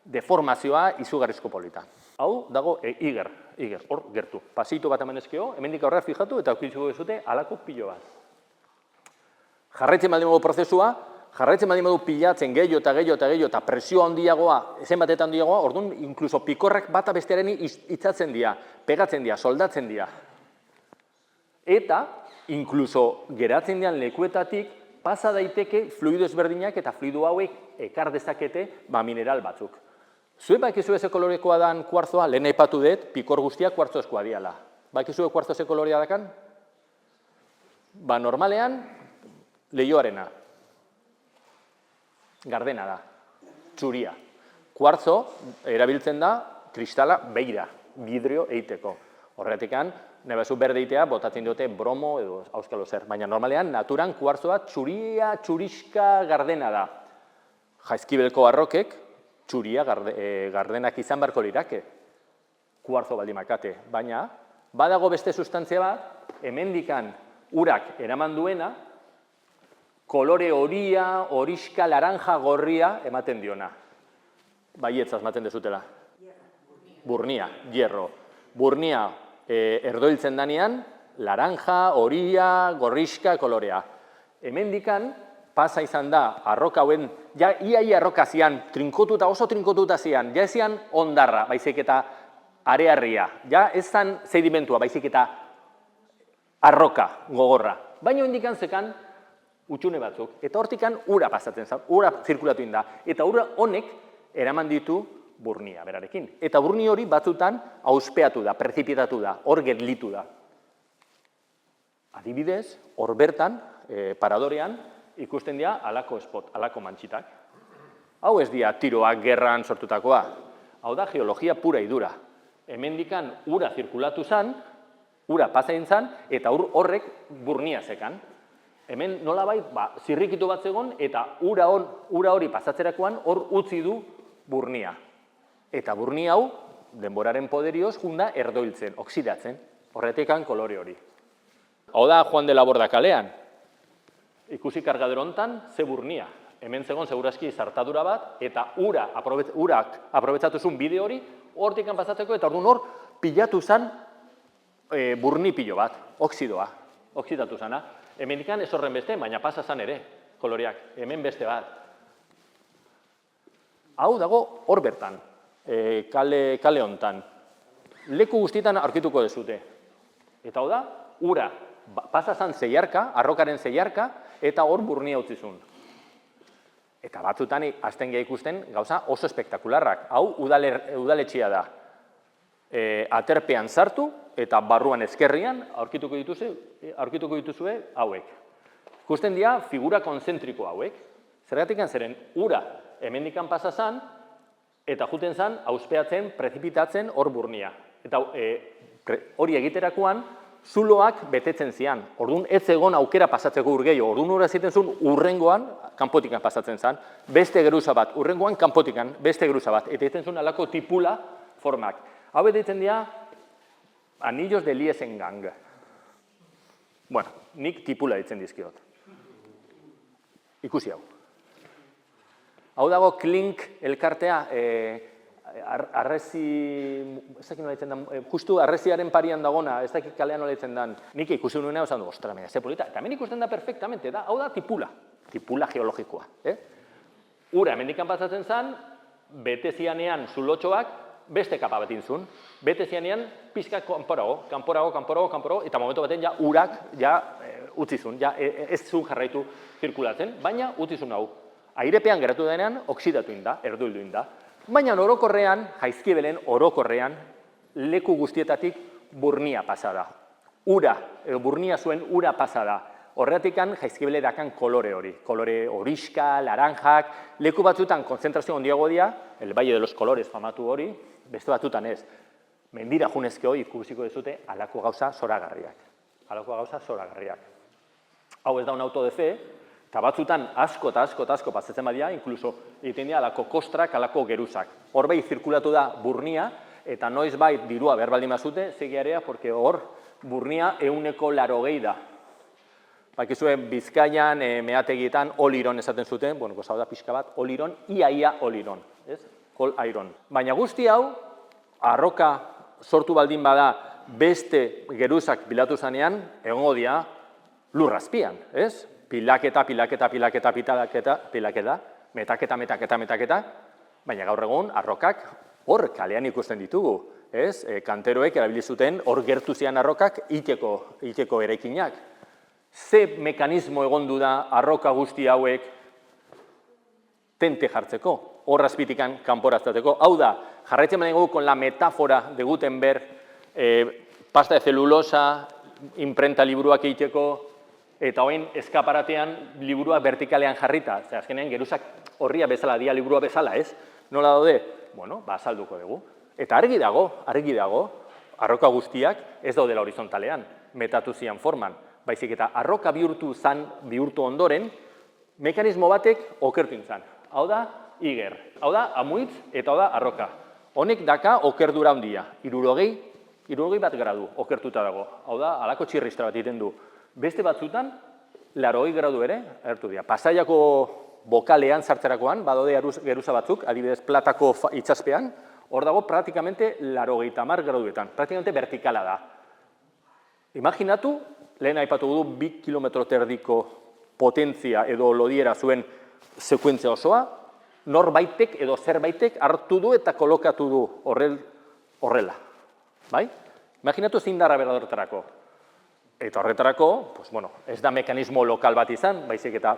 deformazioa izugarrizko polita. Hau dago Iger, hor gertu. Pasito bat emanezkeo, hemendik aurrera fijatu eta aukituko duzute halako pilo bat. Jarraitzen baldin modu prozesua, jarraitzen baldin modu pilatzen gehiago eta presio handiagoa, zenbatetan handiagoa, orduan inkluso pikorrak bata bestearen itzatzen dira, pegatzen dira, soldatzen dira. Eta, inkluso geratzen dian lekuetatik, pasa daiteke fluido ezberdinak eta fluido hauek ekar dezakete mineral batzuk. Zuek bakizu eze kolorekoa dan kuartzoa, lehen aipatu dut, pikor guztiak kuartzozkoa diala. Bakizu kuartzo ze kolorea dakan? Normalean, lehioarena. Gardena da, txuria. Kuartzo erabiltzen da kristala beira, vidrio eiteko. Horretikan, nebazu berde eitea, botatzen dute bromo edo auskalo zer. Baina normalean, naturan kuartzoa txuria, txuriska gardena da. Jaizkibelko arrokek, txuria gardenak izan barko lirake. Kuartzo baldimakate. Baina, badago beste sustantzia bat, hemendikan urak eraman duena, kolore horia, horiska, laranja, gorria ematen diona. Baietzaz ematen dezutela. Burnia, hierro. Burnia erdoiltzen danean, laranja, horia, gorriska, kolorea. Hemendikan, pasa izan da, arroka hauen, ja ia arroka zian, trinkotuta, oso trinkotuta zian, ja ezian ondarra, baizik eta arearria, ja ez zan sedimentua, baizik eta arroka gogorra. Baina indikan zekan, utxune batzuk, eta hortikan ura pasatzen zen, ura zirkulatu inda, eta ura honek eraman ditu burnia berarekin. Eta burni hori batzutan auspeatu da, prezipitatu da, hor gelditu da. Adibidez, hor bertan, paradorean, ikusten dira halako spot, halako mantxitak. Hau ez dira tiroak gerran sortutakoa, hau da geologia pura idura. Hemendikan ura zirkulatu zen, ura pasain zen, eta horrek burnia zekan. Hemen nolabait, zirrikitu bat zegon, eta ura hori pasatzerakoan hor utzi du burnia. Eta burnia hau, denboraren poderioz, junda erdoiltzen, oksidatzen, horretekan kolore hori. Hau da Juan de la Borda kalean. Ikusi kargadero hontan, ze burnia. Hemen zegon segurazki zartadura bat, eta urak aprobetsatu zuen bide hori, hortikan pasatzeko, eta orduan hor pilatu zen burni pilo bat, oksidoa, oksidatu zena. Hemendikan ez horren beste, baina pasa zen ere, koloreak, hemen beste bat. Hau dago hor bertan, kale hontan. Leku guztietan aurkituko dezute. Eta hau da, ura pasa zen zeiarka, arrokaren zeiarka, eta hor burnia utzi zuen. Eta batzutan hasten geha ikusten gauza oso espektakularrak. Hau udaletxea da. Aterpean sartu eta barruan ezkerrian aurkituko dituzue hauek. Ikusten dira figura konzentriko hauek. Zergatik zeren ura hemendikan pasa zen eta juten zen auspeatzen, prezipitatzen hor burnia. Eta hori egiterakoan zuloak betetzen zian. Orduan ez egon aukera pasatzeko urgeio. Orduan ura ziten zuen urrengoan kanpotikan pasatzen zen. Beste geruza bat, urrengoan kanpotikan beste geruza bat. Eta egiten zuen alako tipula formak. Hau ditzen dira anillos de Liesengang. Bueno, nik tipula ditzen dizkiot. Ikusi hau. Hau dago Klink elkartea, arrezi, ez dakit nola ditzen da, justu arreziaren parian dagona, ez dakit kalean nola ditzen dan. Nik ikusi nuena, osan du, ostra, mena, ze polita. Eta hemen ikusten da perfectamente, da, hau da tipula geologikoa. Ura, hemendikan pasatzen zen, bete zianean zulotxoak, beste kapa bat intzun, bete zianean pizka kanporago, eta momentu baten ja urak utzi zuen, ez zuen jarraitu zirkulatzen, baina utzi zuen hau. Airepean geratu denean, oksidatu inda, erduildu inda. Baina orokorrean, Jaizkibelen orokorrean, leku guztietatik Burnia pasa da. Ura, edo Burnia zuen ura pasa da. Horretikan Jaizkibele dakan kolore hori. Kolore horiska, laranjak, leku batzutan konzentrazio handiago dira, el Valle de los Colores famatu hori, beste batzutan ez. Mendira junezke hori ikusiko dezute halako gauza zoragarriak. Halako gauza zoragarriak. Hau ez da un auto de fe, eta batzutan asko eta asko eta asko pasatzen badia, inkluso egiten dira halako kostrak, halako geruzak. Hor bai zirkulatu da Burnia, eta noiz bai dirua behar baldin bazute, segiarea, porque hor Burnia 180 da. Bakizue Bizkaian, meategietan, oliron esaten zuten, bueno, hau da pixka bat, oliron, ia oliron, ez? Kol iron. Baina guzti hau, arroka sortu baldin bada beste geruzak bilatu zanean, egongo dira lurrazpian, ez? Pilaketa, metaketa, baina gaur egun arrokak hor kalean ikusten ditugu, ez? Kanteroek erabili zuten hor gertu zian arrokak iteko eraikinak. Ze mekanismo egondu da arroka guzti hauek tente jartzeko, hor azpitikan kanporaztateko. Hau da, jarraitzen baina con la metáfora de Gutenberg, pasta de celulosa, imprenta liburuak egiteko, eta hoin eskaparatean liburua vertikalean jarrita. Zer, azkenean geruzak horria bezala, dia liburua bezala, ez? Nola daude? Bueno, azalduko dugu. Eta argi dago, arroka guztiak ez daudela horizontalean, metatu zian forman. Baizik eta arroka bihurtu ondoren, mekanismo batek okertu intzan. Hau da, iger. Hau da, amuitz eta hau da, arroka. Honek daka okerdura handia. 60 gradu okertuta dago. Hau da, halako txirristra bat egiten du. Beste batzutan, 80 gradu ere, agertu dira. Pasaiako bokalean sartzerakoan, badaude geruza batzuk, adibidez platako itsaspean, hor dago praktikamente 80 graduetan, praktikamente vertikala da. Imaginatu, lehen aipatu du 2 kilometro terdiko potentzia edo lodiera zuen sekuentzia osoa, norbaitek edo zerbaitek hartu du eta kolokatu du horrela. Bai? Imaginatu zein darra bera horretarako. Eta horretarako, ez da mekanismo lokal bat izan, baizik eta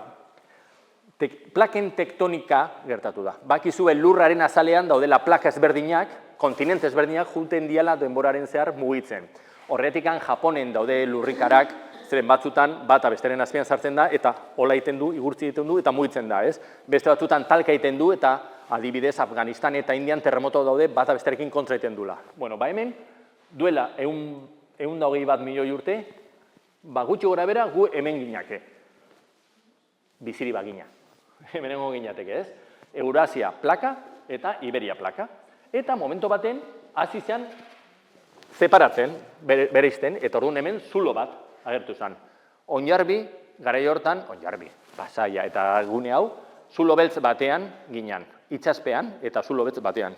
plaken tektonika gertatu da. Bakizue lurraren azalean daudela plaka ezberdinak, kontinente ezberdinak junten diala denboraren zehar mugitzen. Horretikan Japonen daude lurrikarak, zeren batzutan bata besteren azpian sartzen da, eta hola egiten du, igurtzi egiten du, eta mugitzen da, ez? Beste batzutan talka egiten du, eta adibidez Afganistan eta Indian terremoto daude bata besterekin kontra egiten dula. Bueno, hemen, duela 121 milioi urte, gutxi gora bera gu hemen ginake. Biziri bagina. Hemen egon ginateke, ez? Eurasia plaka eta Iberia plaka. Eta momento baten, hasi zen separatzen, bereizten, eta orduan hemen zulo bat agertu zen. Oinarbi, garai hortan, Pasaia eta gune hau, zulo beltz batean ginen, itsaspean eta zulo beltz batean.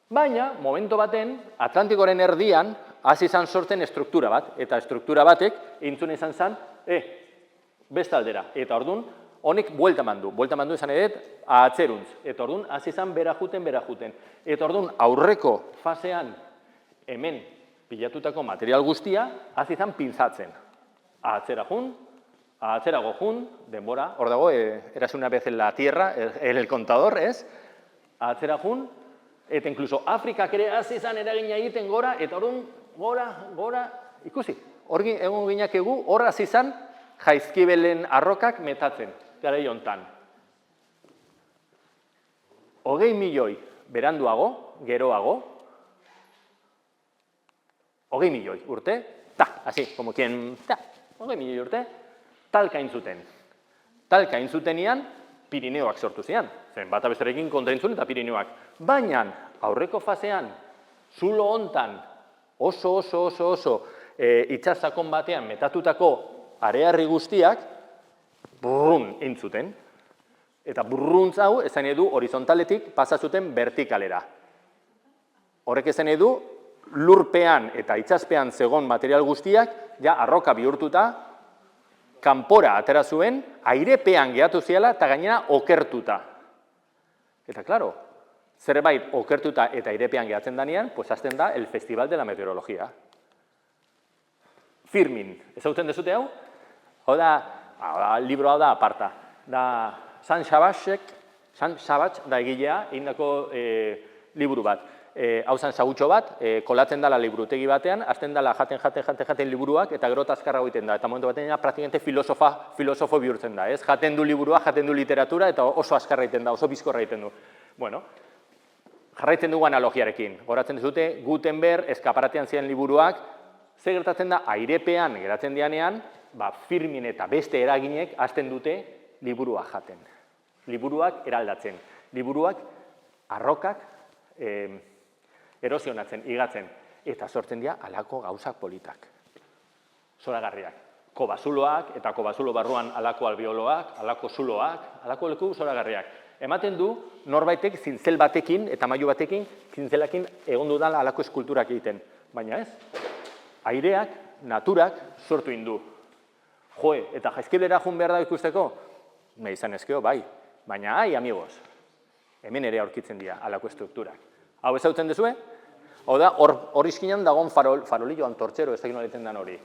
Baina, momento baten, Atlantikoren erdian, hasi zen sortzen estruktura bat, eta estruktura batek, entzun izan zen, beste aldera. Eta orduan, honek buelta mandu izan edet, atzeruntz. Eta orduan, hasi zen bera juten. Eta orduan, aurreko fasean, hemen pilatutako material guztia, hasi zen pintzatzen. Atzerago jun, denbora, hor dago, eras una vez en la tierra, en el contador, ez? Atzera jun, eta inkluso Afrikak ere hasi zen eragina egiten gora, eta orduan, gora, ikusi, hor egon ginakegu, hor hasi zen Jaizkibelen arrokak metatzen, garai hontan. 20 milioi beranduago, geroago, 20 milioi urte, así, como quien, 20 milioi urte, talka intzuten. Talka intzutenean, Pirineoak sortu zian. Zen, bata besterekin kontra intzun eta Pirineoak. Baina, aurreko fasean, zulo hontan, oso itsasakon batean metatutako arearri guztiak, burrun intzuten. Eta burruntz hau, esan edu, horizontaletik pasa zuten vertikalera. Horrek esan edu, lurpean eta itsaspean zegon material guztiak, ja arroka bihurtuta, kanpora atera zuen, airepean gehatu ziala eta gainera okertuta. Eta, klaro, zerbait okertuta eta airepean gehatzen danean, pues hasten da el Festival de la Meteorología. Firmin, ezagutzen dezute hau? Hau da, libro hau da aparta. Da, San Sebastiek San Sabats da egilea, egindako liburu bat. Hau zen sagutxo bat, kolatzen dela liburutegi batean, azten dela jaten liburuak, eta gero azkarra egiten da. Eta momentu batean, praktikamente filosofo bihurtzen da, ez? Jaten du liburua, jaten du literatura, eta oso azkarra egiten da, oso bizkorra egiten du. Bueno, jarraitzen dugu analogiarekin. Goratzen dute, Gutenberg, eskaparatean ziren liburuak, ze gertatzen da, airepean geratzen dianean, Firmin eta beste eraginek hasten dute liburua jaten. Liburuak eraldatzen. Liburuak arrokak erosionatzen, igatzen. Eta sortzen dira alako gauzak politak. Zoragarriak. Kobazuloak eta kobazulo barruan alako albioloak, alako zuloak, alako leku zoragarriak. Ematen du norbaitek zintzel batekin eta mailu batekin zintzelakin egon dudala alako eskulturak egiten. Baina ez, aireak, naturak sortu indu. Joe, eta jaizkibelera jun behar da ikusteko? Me izan ezkeo, bai. Baina, amigos, hemen ere aurkitzen dira alako estrukturak. Hau ezautzen dezue? Hau da, hor izkinan dagoen farolillo, antortxero, ez da gino egiten den hori.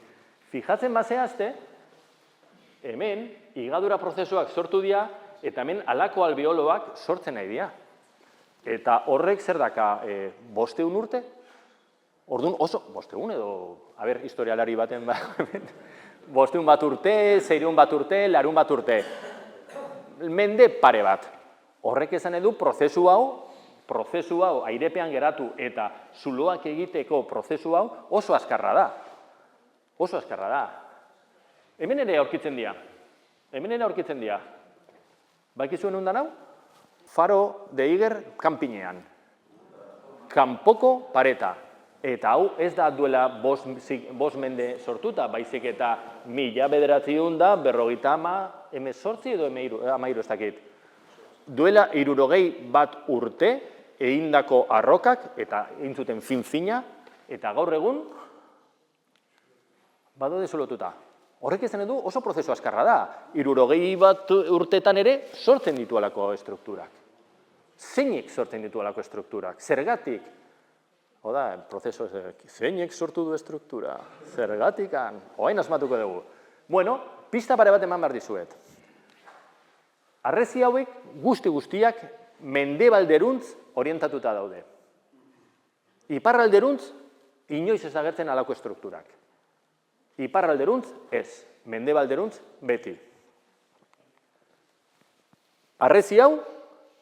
Fijatzen bazehazte, hemen higadura prozesuak sortu dira, eta hemen alako albioloak sortzen nahi dira. Eta horrek zer daka 500 urte? Orduan oso, 500 edo, historialari baten 500 bat urte, 600 bat urte, 200 bat urte. Mende pare bat. Horrek esan edu prozesu hau airepean geratu eta zuloak egiteko prozesu hau oso azkarra da. Oso azkarra da. Hemen ere aurkitzen dira. Bakizuen hundan hau? Faro de Iger kanpinean. Kanpoko pareta. Eta hau ez da duela 5 mende sortuta, baizik eta 1950 edo 13 ez dakit. Duela 61 urte egindako arrokak eta egin zuten fin-fina, eta gaur egun badaude solotuta. Horrek esan edu oso prozesu azkarra da. 61 urtetan ere sortzen dituelako estrukturak. Zeinek sortzen dituelako estrukturak? Zergatik? Oda, prozesu zeinek sortu du estruktura? Zergatikan? Oain asmatuko dugu. Bueno, pista pare bat eman behar dizuet. Harresi hauek guztiak mendebalderuntz orientatuta daude. Iparralderuntz inoiz ez agertzen alako estrukturak. Iparralderuntz ez, mendebalderuntz beti. Harresi hau,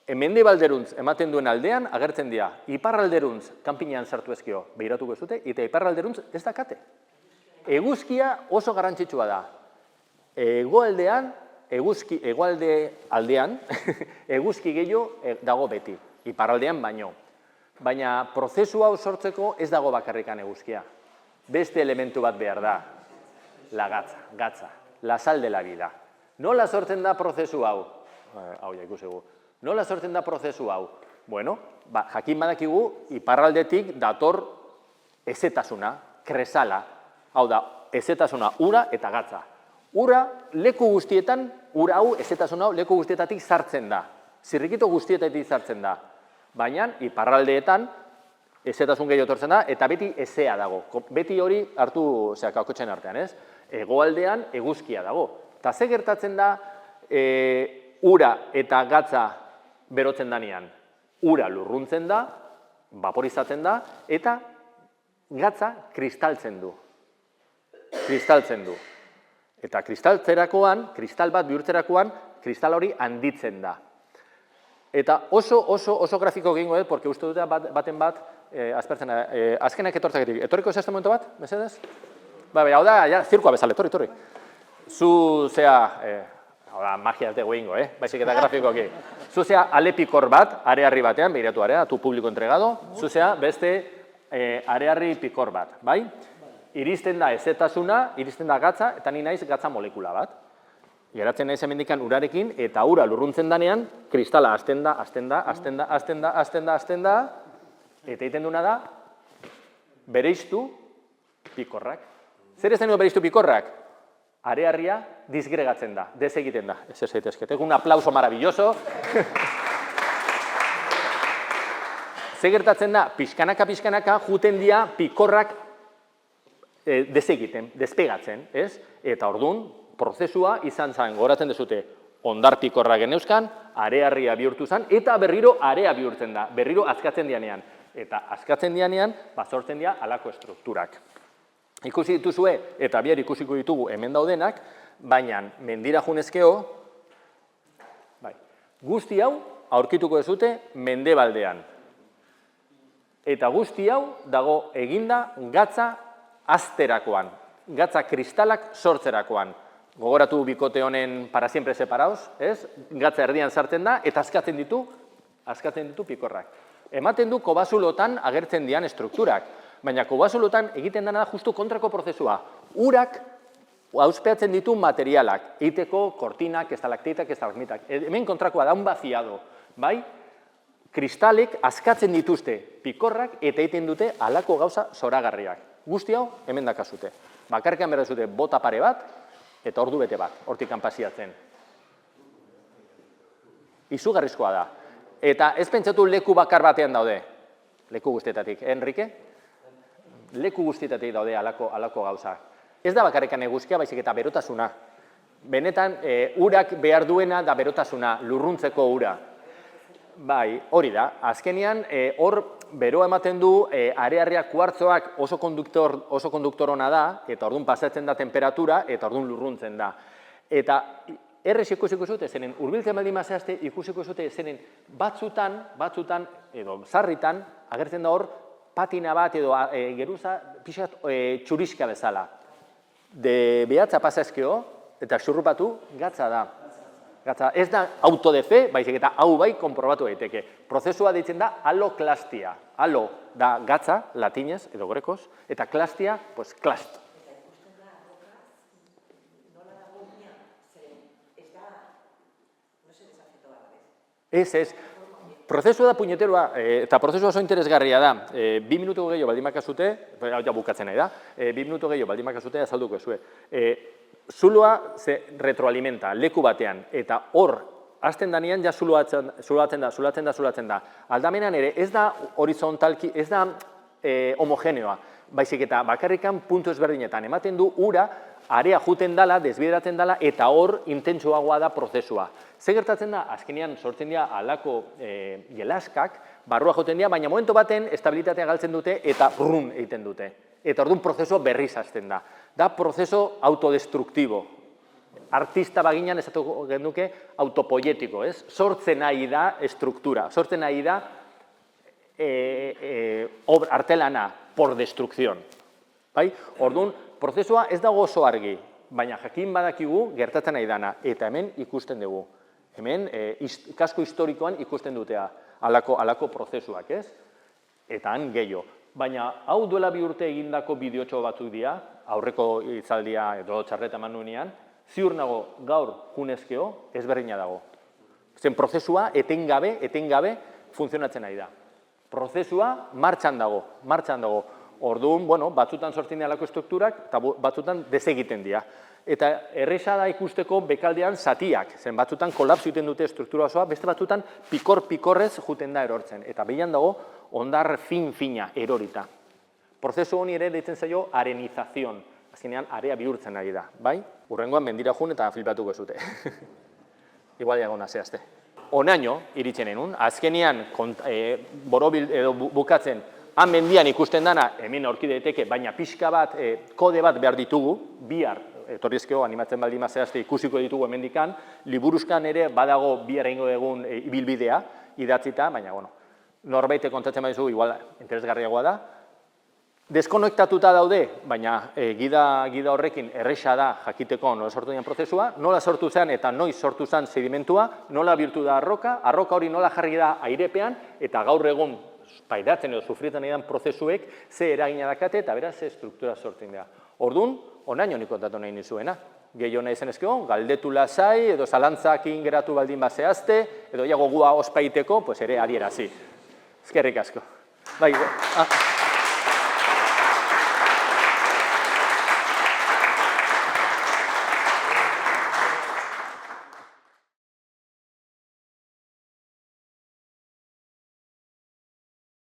mendebalderuntz ematen duen aldean agertzen dira. Iparralderuntz kanpinean sartu ezkio behiratuko ez dute, eta iparralderuntz ez dakate. Eguzkia oso garrantzitsua da. Hegoalde aldean, eguzki gehiago dago beti, iparraldean baino. Baina prozesu hau sortzeko ez dago bakarrikan eguzkia. Beste elementu bat behar da, la gatza, la sal de la vida. Nola sortzen da prozesu hau? Hau ja ikusegu. Nola sortzen da prozesu hau? Bueno, jakin badakigu, iparraldetik dator ezetasuna, kresala. Hau da, ezetasuna, ura eta gatza. Ura leku guztietan, ura hau, ezetasuna hau, leku guztietatik sartzen da. Zirrikito guztietatik sartzen da. Baina, iparraldeetan, ezetasun gehiago etortzen da, eta beti ezea dago. Beti hori hartu, kakotxen artean, ez? Hegoaldean eguzkia dago. Eta ze gertatzen da, ura eta gatza berotzen danean. Ura lurruntzen da, vaporizatzen da, eta gatza kristaltzen du. Eta kristaltzerakoan, kristal bat bihurtzerakoan, kristal hori handitzen da. Eta oso grafiko egingo dut, porque uste dute baten bat, azpertzen, azkenak etortzaketik. Etorriko ez momentu bat, mesedez? Bai, hau da, zirkoa bezala, etorri. Zu, hau da, magia ez dugu egingo, baizik eta grafikoki. Zu zea alepikor bat, arearri batean, behiratu area, tu publiko entregado, zu zea beste arearri pikor bat, bai? Iristen da ezetasuna, iristen da gatza, eta ni naiz gatza molekula bat. Geratzen naiz hemendikan urarekin, eta ura lurruntzen danean, kristala hasten da, eta egiten duna da, bereiztu pikorrak. Zer ez denio bereiztu pikorrak? Arearria disgregatzen da, desegiten da. Ez zaitezket, un aplauso maravilloso. Zer gertatzen da, pixkanaka, juten dia pikorrak desegiten, despegatzen, ez? Eta orduan, prozesua izan zen, goratzen dezute, ondar pikorra geneuzkan, arearria bihurtu zen, eta berriro area bihurtzen da, berriro azkatzen dianean. Eta azkatzen dianean, sortzen dira halako estrukturak. Ikusi dituzue, eta bihar ikusiko ditugu hemen daudenak, baina mendira junezkeo, guzti hau aurkituko dezute mendebaldean. Eta guzti hau dago eginda gatza azterakoan, gatza kristalak sortzerakoan. Gogoratu bikote honen para siempre separados, ez? Gatza erdian sartzen da eta azkatzen ditu pikorrak. Ematen du kobazulotan agertzen dian estrukturak, baina kobazulotan egiten dena da justu kontrako prozesua. Urak auspeatzen ditu materialak, eiteko kortinak, estalaktitak, estalagmitak. Hemen kontrakoa da un vaciado, bai? Kristalek askatzen dituzte pikorrak eta egiten dute halako gauza zoragarriak. Guzti hau hemen dakazute. Bakarkan behar duzute bota pare bat eta ordu bete bat, hortik pasiatzen. Izugarrizkoa da. Eta ez pentsatu leku bakar batean daude. Leku guztietatik, Enrique? Leku guztietatik daude halako gauzak. Ez da bakarrekan eguzkia, baizik eta berotasuna. Benetan, urak behar duena da berotasuna, lurruntzeko ura. Bai, hori da. Azkenean, hor beroa ematen du, arearria kuartzoak oso konduktor ona da, eta orduan pasatzen da temperatura, eta orduan lurruntzen da. Eta errez ikusiko zute, zenen urbiltzen baldin mazehazte, ikusiko zute, zenen batzutan, edo zarritan, agertzen da hor, patina bat edo geruza pixat txuriska bezala. De behatza pasazkeo, eta xurrupatu, gatza da. Ez da autodefe, baizik eta hau bai konprobatu daiteke. Prozesua deitzen da haloklastia. Halo da gatza, latinez edo grekoz, eta klastia, pues klast. Ez. Prozesua da puñeteroa, eta prozesua oso interesgarria da. 2 minutu gehiago baldin makazute, ja bukatzen nahi da, 2 minutu gehiago baldin makazute, azalduko ezue. Zuloa retroalimenta, leku batean, eta hor, azten danean, ja zulatzen da. Aldamenean ere, ez da horizontalki, ez da homogeneoa, baizik eta bakarrikan puntu ezberdinetan. Ematen du ura, area juten dala, desbideratzen dala, eta hor intentsuagoa da prozesua. Ze gertatzen da, azkenean sortzen dira halako gelaskak, barrua joten dira, baina momentu baten estabilitatea galtzen dute eta run egiten dute. Eta orduan prozesua berriz hasten da. Da prozeso autodestruktibo. Artista baginan esatuko genduke autopoietiko, ez? Sortzen nahi da estruktura, sortzen nahi da artelana por destrucción. Orduan, prozesua ez dago oso argi, baina jakin badakigu gertatzen nahi dana, eta hemen ikusten dugu. Hemen, kasko historikoan ikusten dutea halako prozesuak, ez? Eta han gehiago. Baina hau duela 2 urte egindako bideotxo batzuk dira, aurreko hitzaldia edo txarreta eman nuenean, ziur nago gaur junezkeo ezberdina dago. Zen prozesua etengabe funtzionatzen ari da. Prozesua martxan dago. Orduan, batzutan sortzen dira halako estrukturak, eta batzutan desegiten dira. Eta erresa da ikusteko bekaldean zatiak, zen batzutan kolapsu egiten dute struktura osoa, beste batzutan pikorrez juten da erortzen. Eta behian dago, ondar fina erorita. Prozesu honi ere deitzen zaio arenizazion. Azkenean, area bihurtzen ari da, bai? Hurrengoan mendira jun eta flipatuko zute. Igual diagona zehazte. Onaino, iritsen enun, azkenean borobil edo bukatzen, han mendian ikusten dana, hemen aurki daiteke, baina pixka bat, kode bat behar ditugu, bihar, etorrizkeo animatzen baldin mazehazte ikusiko ditugu hemendikan, liburuzkan ere badago bihar egingo egun ibilbidea, idatzita, baina, norbaite kontatzen badizu, igual, interesgarriagoa da. Deskonektatuta daude, baina gida horrekin erresa da jakiteko nola sortu dian prozesua, nola sortu zen eta noiz sortu zen sedimentua, nola bihurtu da arroka hori nola jarri da airepean, eta gaur egun pairatzen edo sufritzen edan prozesuek ze eragina dakate eta beraz ze struktura sortzen dira. Orduan, onaino nik kontatu nahi nizuena. Gehiago nahi zenezkeo, galdetu lasai, edo zalantzakin geratu baldin bazehazte, edo gogua ospaiteko, ere adierazi. Ezkerrik asko.